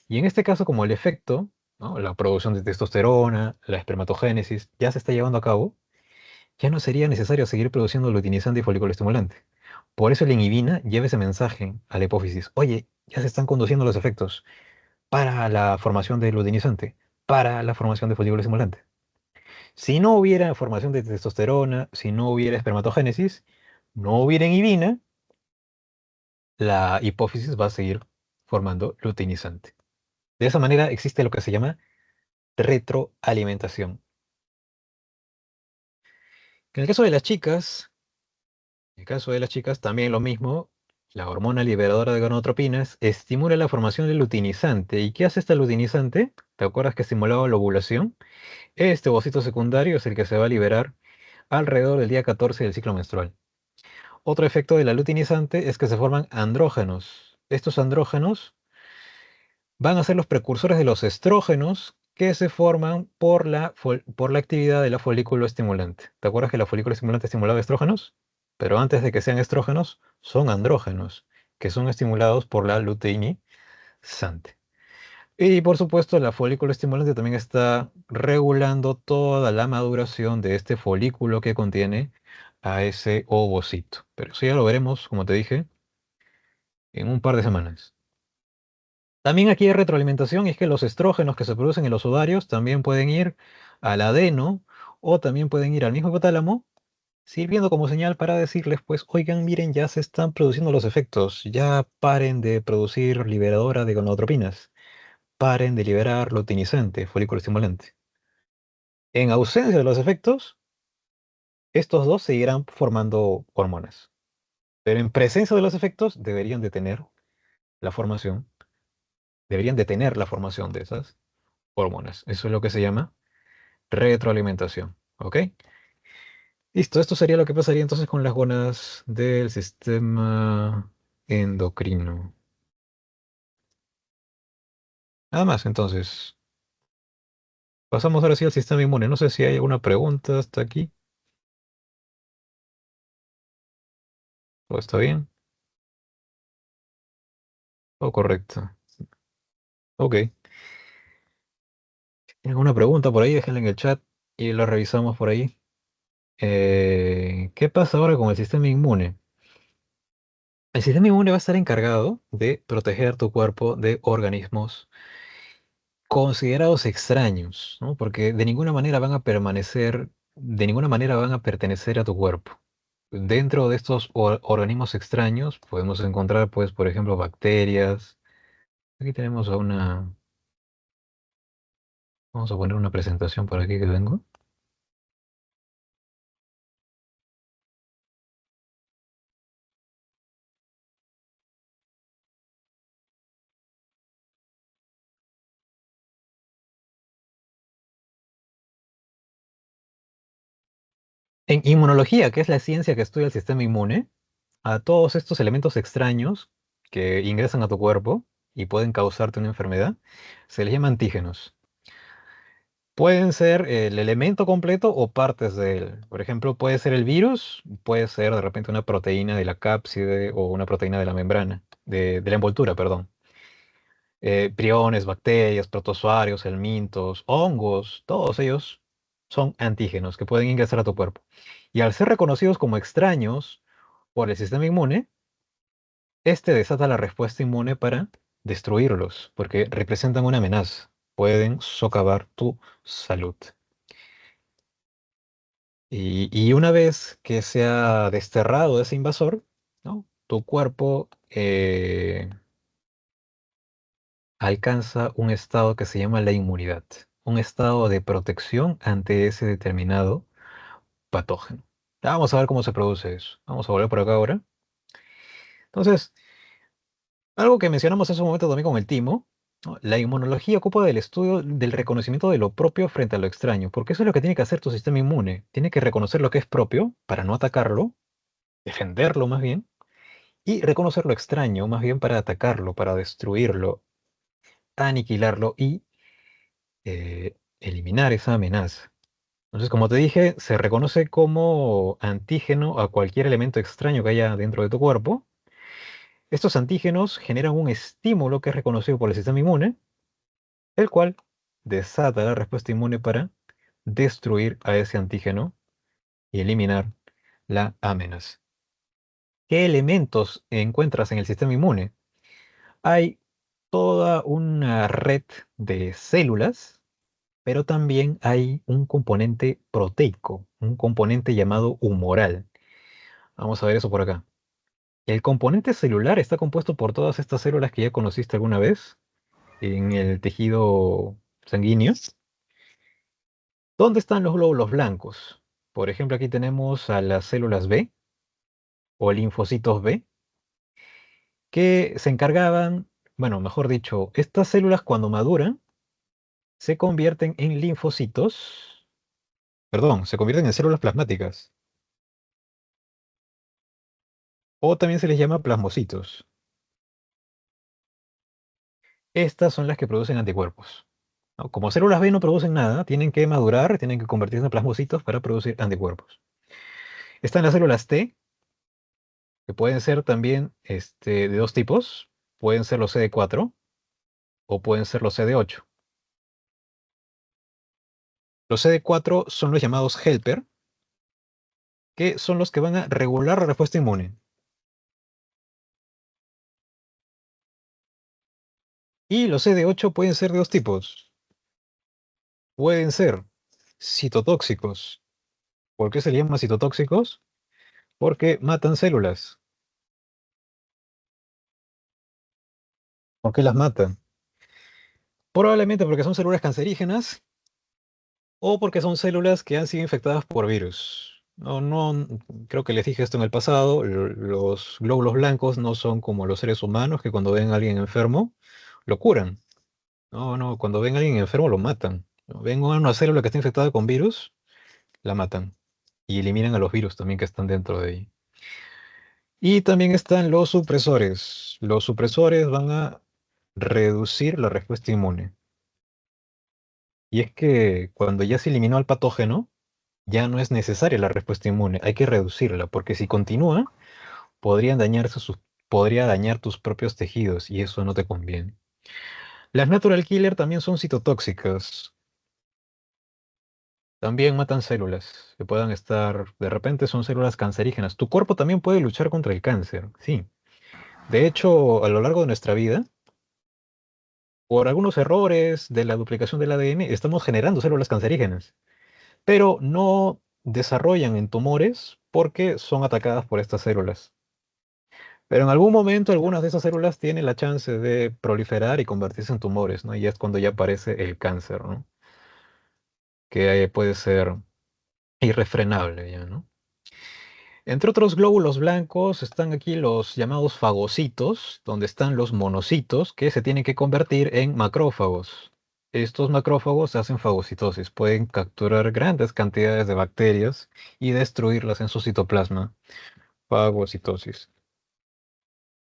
Y en este caso, como el efecto, ¿no? La producción de testosterona, la espermatogénesis, ya se está llevando a cabo, ya no sería necesario seguir produciendo luteinizante y folículo estimulante. Por eso la inhibina lleva ese mensaje a la hipófisis. Oye, ya se están conduciendo los efectos para la formación de luteinizante, para la formación de folículo estimulante. Si no hubiera formación de testosterona, si no hubiera espermatogénesis, no hubiera inhibina, la hipófisis va a seguir formando luteinizante. De esa manera existe lo que se llama retroalimentación. En el caso de las chicas, en el caso de las chicas también lo mismo, la hormona liberadora de gonadotropinas estimula la formación del luteinizante. ¿Y qué hace esta luteinizante? ¿Te acuerdas que estimulaba la ovulación? Este ovocito secundario es el que se va a liberar alrededor del día 14 del ciclo menstrual. Otro efecto de la luteinizante es que se forman andrógenos. Estos andrógenos van a ser los precursores de los estrógenos que se forman por la actividad de la folículo estimulante. ¿Te acuerdas que la folículo estimulante estimulaba estrógenos? Pero antes de que sean estrógenos, son andrógenos, que son estimulados por la luteinizante. Y por supuesto, la folículo estimulante también está regulando toda la maduración de este folículo que contiene a ese ovocito. Pero eso ya lo veremos, como te dije, en un par de semanas. También aquí hay retroalimentación y es que los estrógenos que se producen en los ovarios también pueden ir al adeno o también pueden ir al mismo hipotálamo, sirviendo como señal para decirles, pues, oigan, miren, ya se están produciendo los efectos, ya paren de producir liberadora de gonadotropinas, paren de liberar luteinizante, folículo estimulante. En ausencia de los efectos, estos dos seguirán formando hormonas, pero en presencia de los efectos deberían detener la formación, deberían detener la formación de esas hormonas. Eso es lo que se llama retroalimentación. ¿Ok? Listo, esto sería lo que pasaría entonces con las gonas del sistema endocrino. Nada más, entonces, pasamos ahora sí al sistema inmune. No sé si hay alguna pregunta hasta aquí. ¿Todo está bien? ¿Todo correcto? Ok. ¿Tienen alguna pregunta por ahí? Déjenla en el chat y la revisamos por ahí. ¿Qué pasa ahora con el sistema inmune? El sistema inmune va a estar encargado de proteger tu cuerpo de organismos considerados extraños, ¿no? Porque de ninguna manera van a permanecer, de ninguna manera van a pertenecer a tu cuerpo. Dentro de estos organismos extraños podemos encontrar, pues, por ejemplo, bacterias. Aquí tenemos a una, vamos a poner una presentación por aquí que tengo. En inmunología, que es la ciencia que estudia el sistema inmune, a todos estos elementos extraños que ingresan a tu cuerpo y pueden causarte una enfermedad, se les llama antígenos. Pueden ser el elemento completo o partes de él. Por ejemplo, puede ser el virus, puede ser de repente una proteína de la cápside o una proteína de la membrana, de la envoltura, perdón. Priones, bacterias, protozoarios, helmintos, hongos, todos ellos son antígenos que pueden ingresar a tu cuerpo. Y al ser reconocidos como extraños por el sistema inmune, este desata la respuesta inmune para destruirlos, porque representan una amenaza. Pueden socavar tu salud. Y una vez que se ha desterrado ese invasor, ¿no? Tu cuerpo alcanza un estado que se llama la inmunidad, un estado de protección ante ese determinado patógeno. Ya vamos a ver cómo se produce eso. Vamos a volver por acá ahora. Entonces, algo que mencionamos hace un momento también con el timo, ¿no? La inmunología ocupa del estudio del reconocimiento de lo propio frente a lo extraño, porque eso es lo que tiene que hacer tu sistema inmune. Tiene que reconocer lo que es propio para no atacarlo, defenderlo más bien, y reconocer lo extraño más bien para atacarlo, para destruirlo, aniquilarlo y eliminar esa amenaza. Entonces, como te dije, se reconoce como antígeno a cualquier elemento extraño que haya dentro de tu cuerpo. Estos antígenos generan un estímulo que es reconocido por el sistema inmune, el cual desata la respuesta inmune para destruir a ese antígeno y eliminar la amenaza. ¿Qué elementos encuentras en el sistema inmune? Hay toda una red de células pero también hay un componente proteico, un componente llamado humoral. Vamos a ver eso por acá. El componente celular está compuesto por todas estas células que ya conociste alguna vez en el tejido sanguíneo. ¿Dónde están los glóbulos blancos? Por ejemplo, aquí tenemos a las células B o linfocitos B que se encargaban, bueno, mejor dicho, estas células cuando maduran se convierten en linfocitos, perdón, se convierten en células plasmáticas o también se les llama plasmocitos. Estas son las que producen anticuerpos, ¿no? Como células B no producen nada, tienen que madurar, tienen que convertirse en plasmocitos para producir anticuerpos. Están las células T, que pueden ser también de dos tipos. Pueden ser los CD4 o pueden ser los CD8. Los CD4 son los llamados helper, que son los que van a regular la respuesta inmune. Y los CD8 pueden ser de dos tipos. Pueden ser citotóxicos. ¿Por qué se les llama citotóxicos? Porque matan células. ¿Por qué las matan? Probablemente porque son células cancerígenas o porque son células que han sido infectadas por virus. No, no, creo que les dije esto en el pasado, los glóbulos blancos no son como los seres humanos que cuando ven a alguien enfermo, lo curan. No, no, cuando ven a alguien enfermo lo matan. Ven a una célula que está infectada con virus, la matan. Y eliminan a los virus también que están dentro de ahí. Y también están los supresores. Los supresores van a reducir la respuesta inmune. Y es que cuando ya se eliminó al patógeno, ya no es necesaria la respuesta inmune, hay que reducirla, porque si continúa, podría dañar tus propios tejidos y eso no te conviene. Las natural killer también son citotóxicas, también matan células que puedan estar, de repente son células cancerígenas. Tu cuerpo también puede luchar contra el cáncer, sí. De hecho, a lo largo de nuestra vida, por algunos errores de la duplicación del ADN, estamos generando células cancerígenas, pero no desarrollan en tumores porque son atacadas por estas células. Pero en algún momento algunas de esas células tienen la chance de proliferar y convertirse en tumores, ¿no? Y es cuando ya aparece el cáncer, ¿no? Que puede ser irrefrenable ya, ¿no? Entre otros glóbulos blancos están aquí los llamados fagocitos, donde están los monocitos que se tienen que convertir en macrófagos. Estos macrófagos hacen fagocitosis, pueden capturar grandes cantidades de bacterias y destruirlas en su citoplasma. Fagocitosis.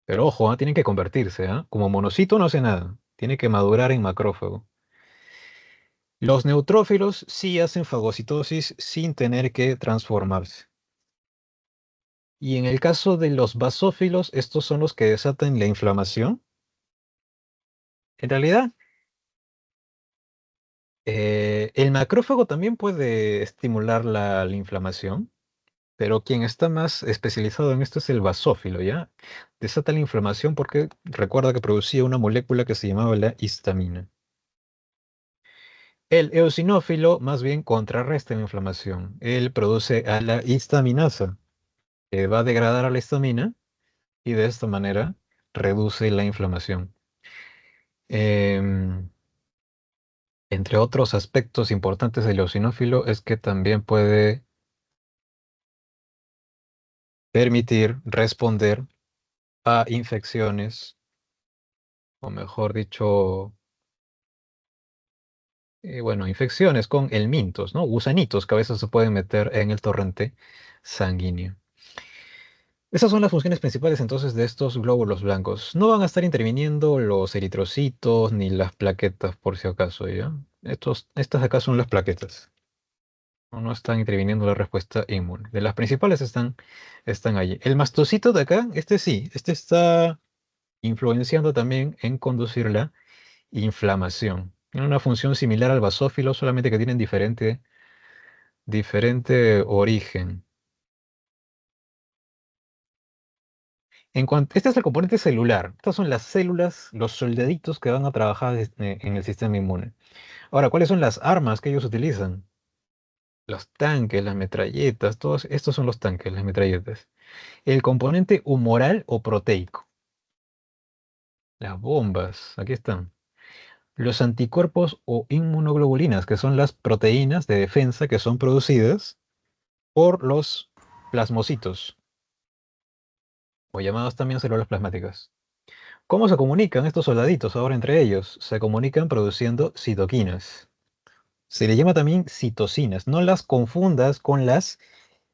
Pero ojo, tienen que convertirse, ¿ah? Como monocito no hace nada. Tiene que madurar en macrófago. Los neutrófilos sí hacen fagocitosis sin tener que transformarse. Y en el caso de los basófilos, estos son los que desatan la inflamación. En realidad, el macrófago también puede estimular la inflamación, pero quien está más especializado en esto es el basófilo, ¿ya? Desata la inflamación porque recuerda que producía una molécula que se llamaba la histamina. El eosinófilo más bien contrarresta la inflamación. Él produce a la histaminasa, que va a degradar a la histamina y de esta manera reduce la inflamación. Em, Entre otros aspectos importantes del eosinófilo es que también puede permitir responder a infecciones, o mejor dicho, bueno, infecciones con helmintos, ¿no? Gusanitos que a veces se pueden meter en el torrente sanguíneo. Esas son las funciones principales entonces de estos glóbulos blancos. No van a estar interviniendo los eritrocitos ni las plaquetas por si acaso, ¿ya? Estas de acá son las plaquetas. No están interviniendo la respuesta inmune. De las principales están allí. El mastocito de acá, este sí, este está influenciando también en conducir la inflamación. Tiene una función similar al basófilo, solamente que tienen diferente origen. Este es el componente celular. Estas son las células, los soldaditos que van a trabajar en el sistema inmune. Ahora, ¿cuáles son las armas que ellos utilizan? Los tanques, las metralletas, todos estos son los tanques, las metralletas. El componente humoral o proteico. Las bombas, aquí están. Los anticuerpos o inmunoglobulinas, que son las proteínas de defensa que son producidas por los plasmocitos, o llamadas también células plasmáticas. ¿Cómo se comunican estos soldaditos ahora entre ellos? Se comunican produciendo citoquinas. Se le llama también citocinas. No las confundas con las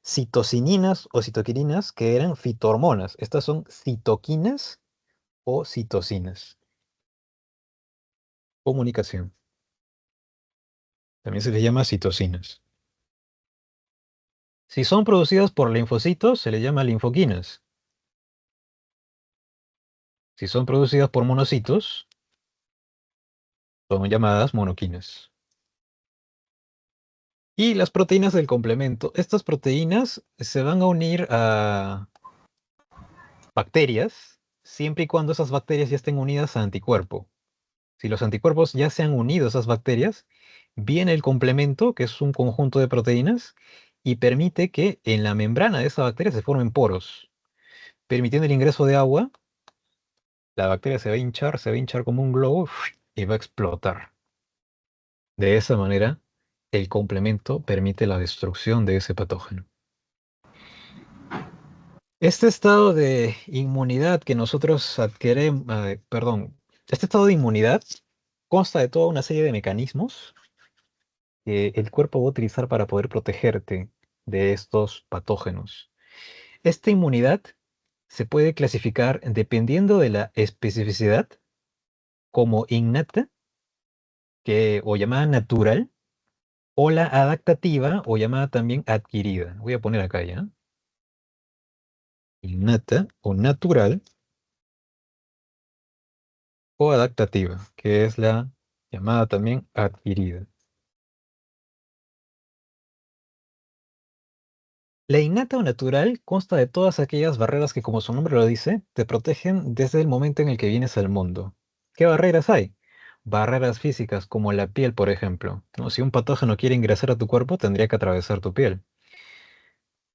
citocininas o citoquininas que eran fitohormonas. Estas son citoquinas o citocinas. Comunicación. También se les llama citocinas. Si son producidas por linfocitos, se les llama linfoquinas. Si son producidas por monocitos, son llamadas monoquinas. Y las proteínas del complemento. Estas proteínas se van a unir a bacterias, siempre y cuando esas bacterias ya estén unidas a anticuerpo. Si los anticuerpos ya se han unido a esas bacterias, viene el complemento, que es un conjunto de proteínas, y permite que en la membrana de esa bacteria se formen poros, permitiendo el ingreso de agua. La bacteria se va a hinchar como un globo y va a explotar. De esa manera, el complemento permite la destrucción de ese patógeno. Este estado de inmunidad que nosotros adquirimos, perdón, este estado de inmunidad consta de toda una serie de mecanismos que el cuerpo va a utilizar para poder protegerte de estos patógenos. Esta inmunidad se puede clasificar dependiendo de la especificidad como innata, o llamada natural, o la adaptativa o llamada también adquirida. Voy a poner acá ya. Innata o natural o adaptativa, que es la llamada también adquirida. La innata o natural consta de todas aquellas barreras que, como su nombre lo dice, te protegen desde el momento en el que vienes al mundo. ¿Qué barreras hay? Barreras físicas, como la piel, por ejemplo, ¿no? Si un patógeno quiere ingresar a tu cuerpo, tendría que atravesar tu piel.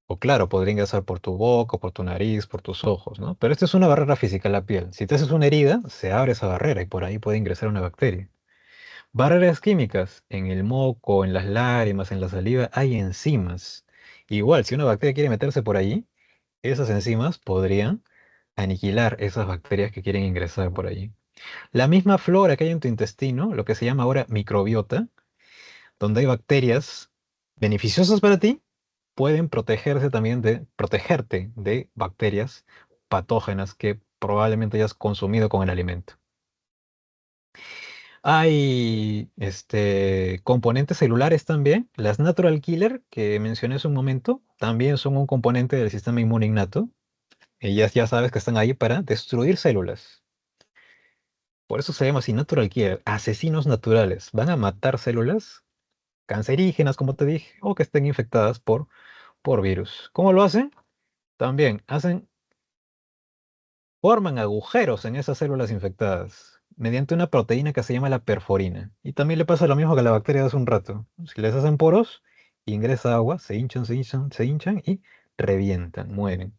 O claro, podría ingresar por tu boca, por tu nariz, por tus ojos, ¿no? Pero esta es una barrera física, la piel. Si te haces una herida, se abre esa barrera y por ahí puede ingresar una bacteria. Barreras químicas. En el moco, en las lágrimas, en la saliva, hay enzimas. Igual, si una bacteria quiere meterse por allí, esas enzimas podrían aniquilar esas bacterias que quieren ingresar por allí. La misma flora que hay en tu intestino, lo que se llama ahora microbiota, donde hay bacterias beneficiosas para ti, pueden protegerte de bacterias patógenas que probablemente hayas consumido con el alimento. Hay componentes celulares también. Las natural killer que mencioné hace un momento también son un componente del sistema inmune innato. Ellas ya sabes que están ahí para destruir células. Por eso se llama así natural killer, asesinos naturales. Van a matar células cancerígenas, como te dije, o que estén infectadas por virus. ¿Cómo lo hacen? También forman agujeros en esas células infectadas mediante una proteína que se llama la perforina. Y también le pasa lo mismo que a la bacteria de hace un rato. Si les hacen poros, ingresa agua, se hinchan, se hinchan, se hinchan y revientan, mueren.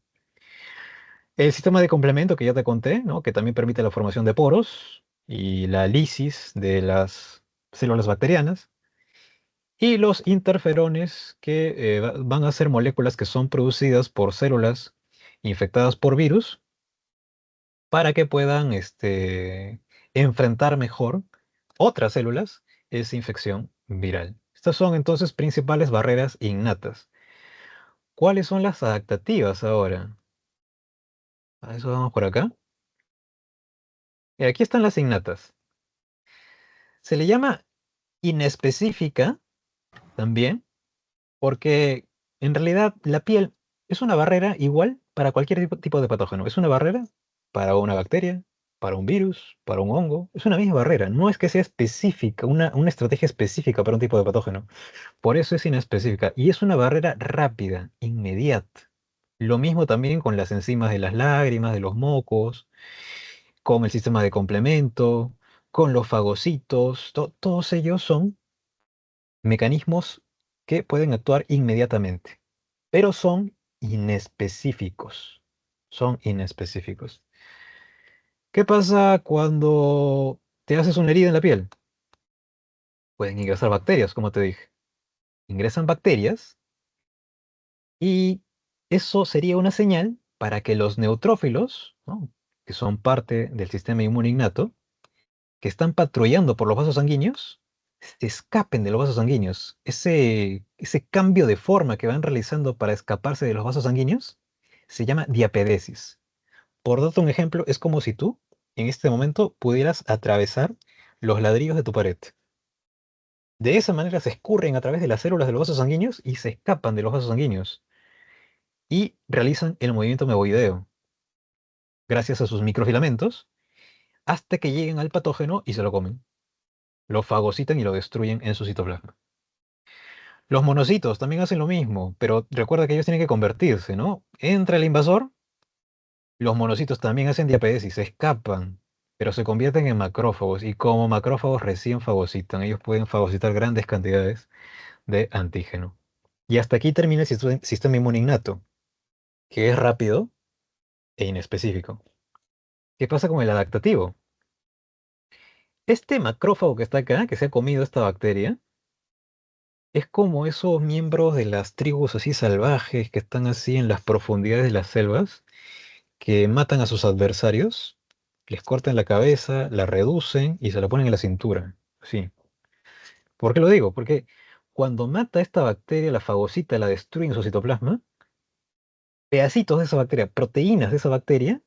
El sistema de complemento que ya te conté, ¿no? Que también permite la formación de poros y la lisis de las células bacterianas. Y los interferones que van a ser moléculas que son producidas por células infectadas por virus para que puedan enfrentar mejor otras células esa infección viral. Estas son entonces principales barreras innatas. ¿Cuáles son las adaptativas ahora? A eso vamos por acá. Y aquí están las innatas. Se le llama inespecífica también porque en realidad la piel es una barrera igual para cualquier tipo de patógeno. Es una barrera para una bacteria, para un virus, para un hongo. Es una misma barrera. No es que sea específica, una estrategia específica para un tipo de patógeno. Por eso es inespecífica. Y es una barrera rápida, inmediata. Lo mismo también con las enzimas de las lágrimas, de los mocos, con el sistema de complemento, con los fagocitos. Todos ellos son mecanismos que pueden actuar inmediatamente, pero son inespecíficos. Son inespecíficos. ¿Qué pasa cuando te haces una herida en la piel? Pueden ingresar bacterias, como te dije. Ingresan bacterias y eso sería una señal para que los neutrófilos, ¿no?, que son parte del sistema inmune innato, que están patrullando por los vasos sanguíneos, se escapen de los vasos sanguíneos. Ese cambio de forma que van realizando para escaparse de los vasos sanguíneos se llama diapedesis. Por darte un ejemplo, es como si tú, en este momento, pudieras atravesar los ladrillos de tu pared. De esa manera se escurren a través de las células de los vasos sanguíneos y se escapan de los vasos sanguíneos y realizan el movimiento meboideo gracias a sus microfilamentos hasta que lleguen al patógeno y se lo comen. Lo fagocitan y lo destruyen en su citoplasma. Los monocitos también hacen lo mismo, pero recuerda que ellos tienen que convertirse, ¿no? Entra el invasor, los monocitos también hacen diapedesis, se escapan, pero se convierten en macrófagos y como macrófagos recién fagocitan. Ellos pueden fagocitar grandes cantidades de antígeno. Y hasta aquí termina el sistema inmune innato, que es rápido e inespecífico. ¿Qué pasa con el adaptativo? Este macrófago que está acá, que se ha comido esta bacteria, es como esos miembros de las tribus así salvajes que están así en las profundidades de las selvas, que matan a sus adversarios, les cortan la cabeza, la reducen y se la ponen en la cintura. Sí. ¿Por qué lo digo? Porque cuando mata esta bacteria, la fagocita, la destruye en su citoplasma, pedacitos de esa bacteria, proteínas de esa bacteria,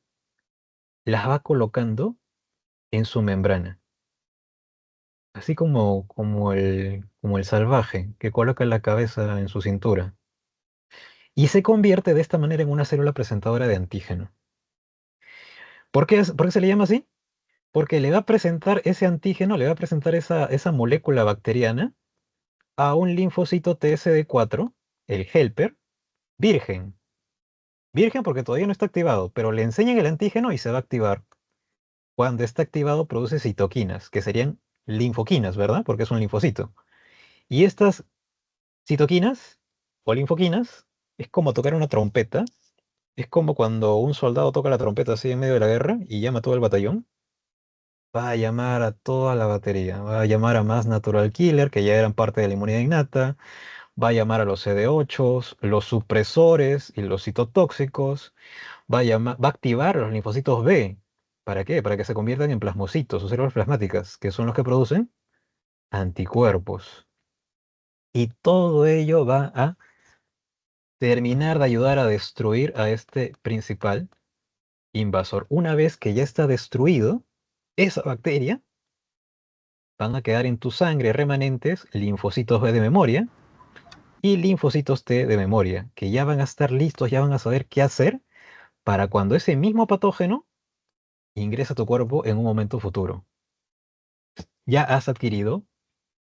las va colocando en su membrana. Así como el salvaje que coloca la cabeza en su cintura. Y se convierte de esta manera en una célula presentadora de antígeno. ¿Por qué se le llama así? Porque le va a presentar ese antígeno, le va a presentar esa molécula bacteriana a un linfocito TSD4, el helper, virgen. Virgen porque todavía no está activado, pero le enseñan el antígeno y se va a activar. Cuando está activado produce citoquinas, que serían linfoquinas, ¿verdad? Porque es un linfocito. Y estas citoquinas o linfoquinas es como tocar una trompeta. Es como cuando un soldado toca la trompeta así en medio de la guerra y llama a todo el batallón. Va a llamar a toda la batería. Va a llamar a más natural killer, que ya eran parte de la inmunidad innata. Va a llamar a los CD8, los supresores y los citotóxicos. Va a activar a los linfocitos B. ¿Para qué? Para que se conviertan en plasmocitos o células plasmáticas, que son los que producen anticuerpos. Y todo ello va a terminar de ayudar a destruir a este principal invasor. Una vez que ya está destruido, esa bacteria van a quedar en tu sangre remanentes linfocitos B de memoria y linfocitos T de memoria, que ya van a estar listos, ya van a saber qué hacer para cuando ese mismo patógeno ingresa a tu cuerpo en un momento futuro. Ya has adquirido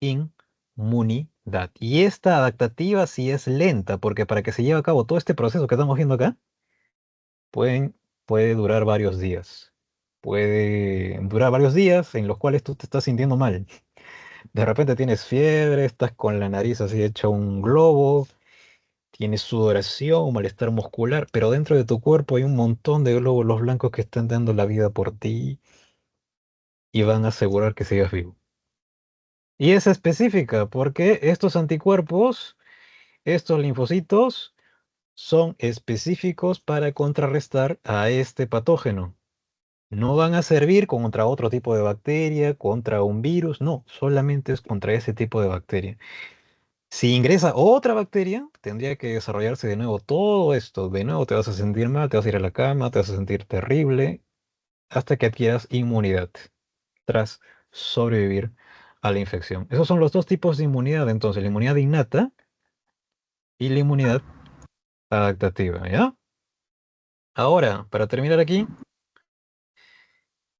inmunidad. Y esta adaptativa sí es lenta, porque para que se lleve a cabo todo este proceso que estamos viendo acá, puede durar varios días. Puede durar varios días en los cuales tú te estás sintiendo mal. De repente tienes fiebre, estás con la nariz así hecha un globo, tienes sudoración, malestar muscular, pero dentro de tu cuerpo hay un montón de glóbulos blancos que están dando la vida por ti y van a asegurar que sigas vivo. Y es específica porque estos anticuerpos, estos linfocitos, son específicos para contrarrestar a este patógeno. No van a servir contra otro tipo de bacteria, contra un virus, no, solamente es contra ese tipo de bacteria. Si ingresa otra bacteria, tendría que desarrollarse de nuevo todo esto. De nuevo te vas a sentir mal, te vas a ir a la cama, te vas a sentir terrible, hasta que adquieras inmunidad tras sobrevivir a la infección. Esos son los dos tipos de inmunidad, entonces, la inmunidad innata y la inmunidad adaptativa, ¿ya? Ahora, para terminar aquí,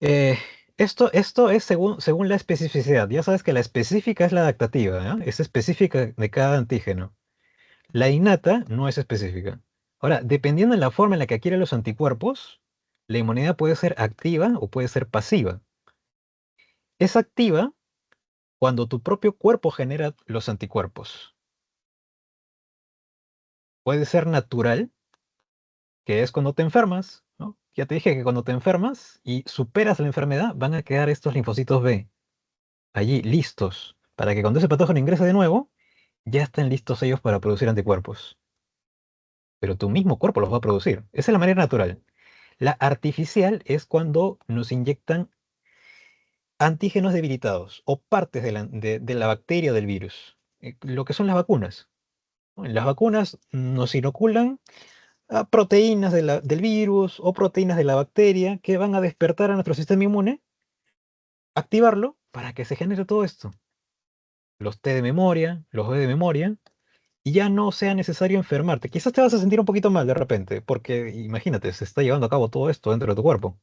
eh, esto es según la especificidad. Ya sabes que la específica es la adaptativa, ¿ya? Es específica de cada antígeno. La innata no es específica. Ahora, dependiendo de la forma en la que adquiere los anticuerpos, la inmunidad puede ser activa o puede ser pasiva. Es activa cuando tu propio cuerpo genera los anticuerpos. Puede ser natural, que es cuando te enfermas, ¿no? Ya te dije que cuando te enfermas y superas la enfermedad, van a quedar estos linfocitos B allí listos para que cuando ese patógeno ingrese de nuevo, ya estén listos ellos para producir anticuerpos. Pero tu mismo cuerpo los va a producir. Esa es la manera natural. La artificial es cuando nos inyectan antígenos debilitados o partes de la bacteria o del virus. Lo que son las vacunas, ¿no? Las vacunas nos inoculan proteínas del virus o proteínas de la bacteria que van a despertar a nuestro sistema inmune, activarlo para que se genere todo esto. Los T de memoria, los B de memoria, y ya no sea necesario enfermarte. Quizás te vas a sentir un poquito mal de repente, porque imagínate, se está llevando a cabo todo esto dentro de tu cuerpo,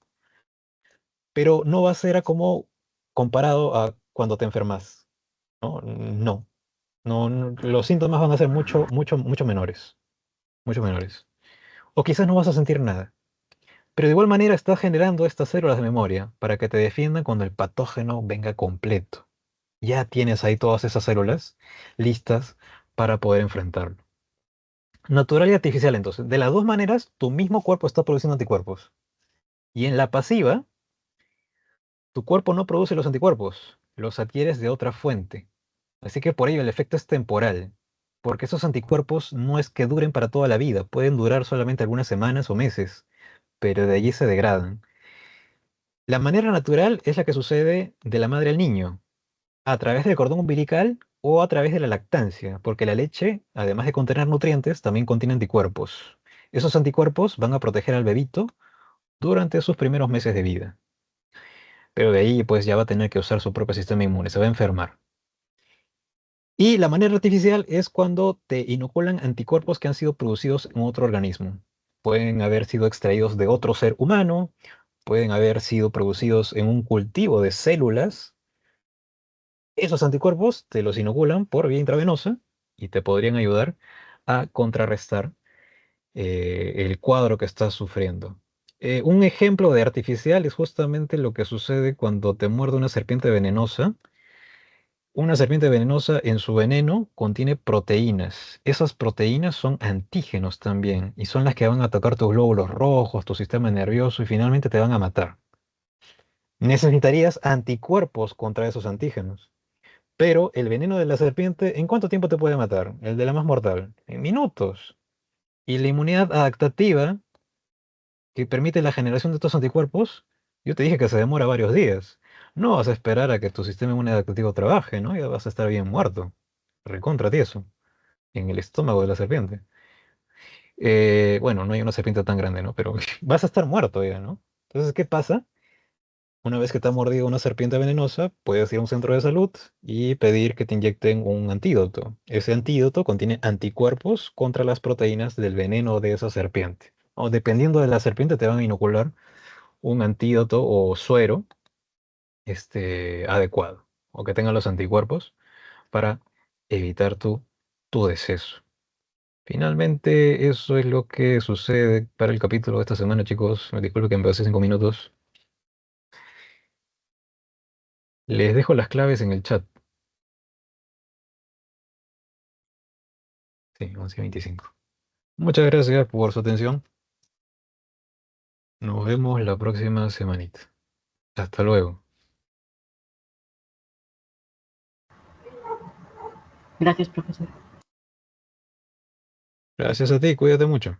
pero no va a ser a como comparado a cuando te enfermas, ¿no? No, los síntomas van a ser mucho, mucho, mucho menores, mucho menores. O quizás no vas a sentir nada. Pero de igual manera estás generando estas células de memoria para que te defiendan cuando el patógeno venga completo. Ya tienes ahí todas esas células listas para poder enfrentarlo. Natural y artificial, entonces. De las dos maneras, tu mismo cuerpo está produciendo anticuerpos. Y en la pasiva, tu cuerpo no produce los anticuerpos, los adquieres de otra fuente. Así que por ello el efecto es temporal, porque esos anticuerpos no es que duren para toda la vida, pueden durar solamente algunas semanas o meses, pero de allí se degradan. La manera natural es la que sucede de la madre al niño, a través del cordón umbilical o a través de la lactancia, porque la leche, además de contener nutrientes, también contiene anticuerpos. Esos anticuerpos van a proteger al bebito durante sus primeros meses de vida, pero de ahí pues ya va a tener que usar su propio sistema inmune, se va a enfermar. Y la manera artificial es cuando te inoculan anticuerpos que han sido producidos en otro organismo. Pueden haber sido extraídos de otro ser humano, pueden haber sido producidos en un cultivo de células. Esos anticuerpos te los inoculan por vía intravenosa y te podrían ayudar a contrarrestar el cuadro que estás sufriendo. Un ejemplo de artificial es justamente lo que sucede cuando te muerde una serpiente venenosa. Una serpiente venenosa en su veneno contiene proteínas. Esas proteínas son antígenos también y son las que van a atacar tus glóbulos rojos, tu sistema nervioso y finalmente te van a matar. Necesitarías anticuerpos contra esos antígenos. Pero el veneno de la serpiente, ¿en cuánto tiempo te puede matar? El de la más mortal, en minutos. Y la inmunidad adaptativa, que permite la generación de estos anticuerpos, yo te dije que se demora varios días. No vas a esperar a que tu sistema inmune adaptativo trabaje, ¿no? Ya vas a estar bien muerto. Recontra tieso, en el estómago de la serpiente. Bueno, no hay una serpiente tan grande, ¿no? Pero vas a estar muerto ya, ¿no? Entonces, ¿qué pasa? Una vez que te ha mordido una serpiente venenosa, puedes ir a un centro de salud y pedir que te inyecten un antídoto. Ese antídoto contiene anticuerpos contra las proteínas del veneno de esa serpiente. O dependiendo de la serpiente, te van a inocular un antídoto o suero adecuado, o que tenga los anticuerpos para evitar tu deceso. Finalmente, eso es lo que sucede para el capítulo de esta semana, chicos. Me disculpo que me pasé 5 minutos. Les dejo las claves en el chat. Sí, 11:25. Muchas gracias por su atención. Nos vemos la próxima semanita. Hasta luego. Gracias, profesor. Gracias a ti, cuídate mucho.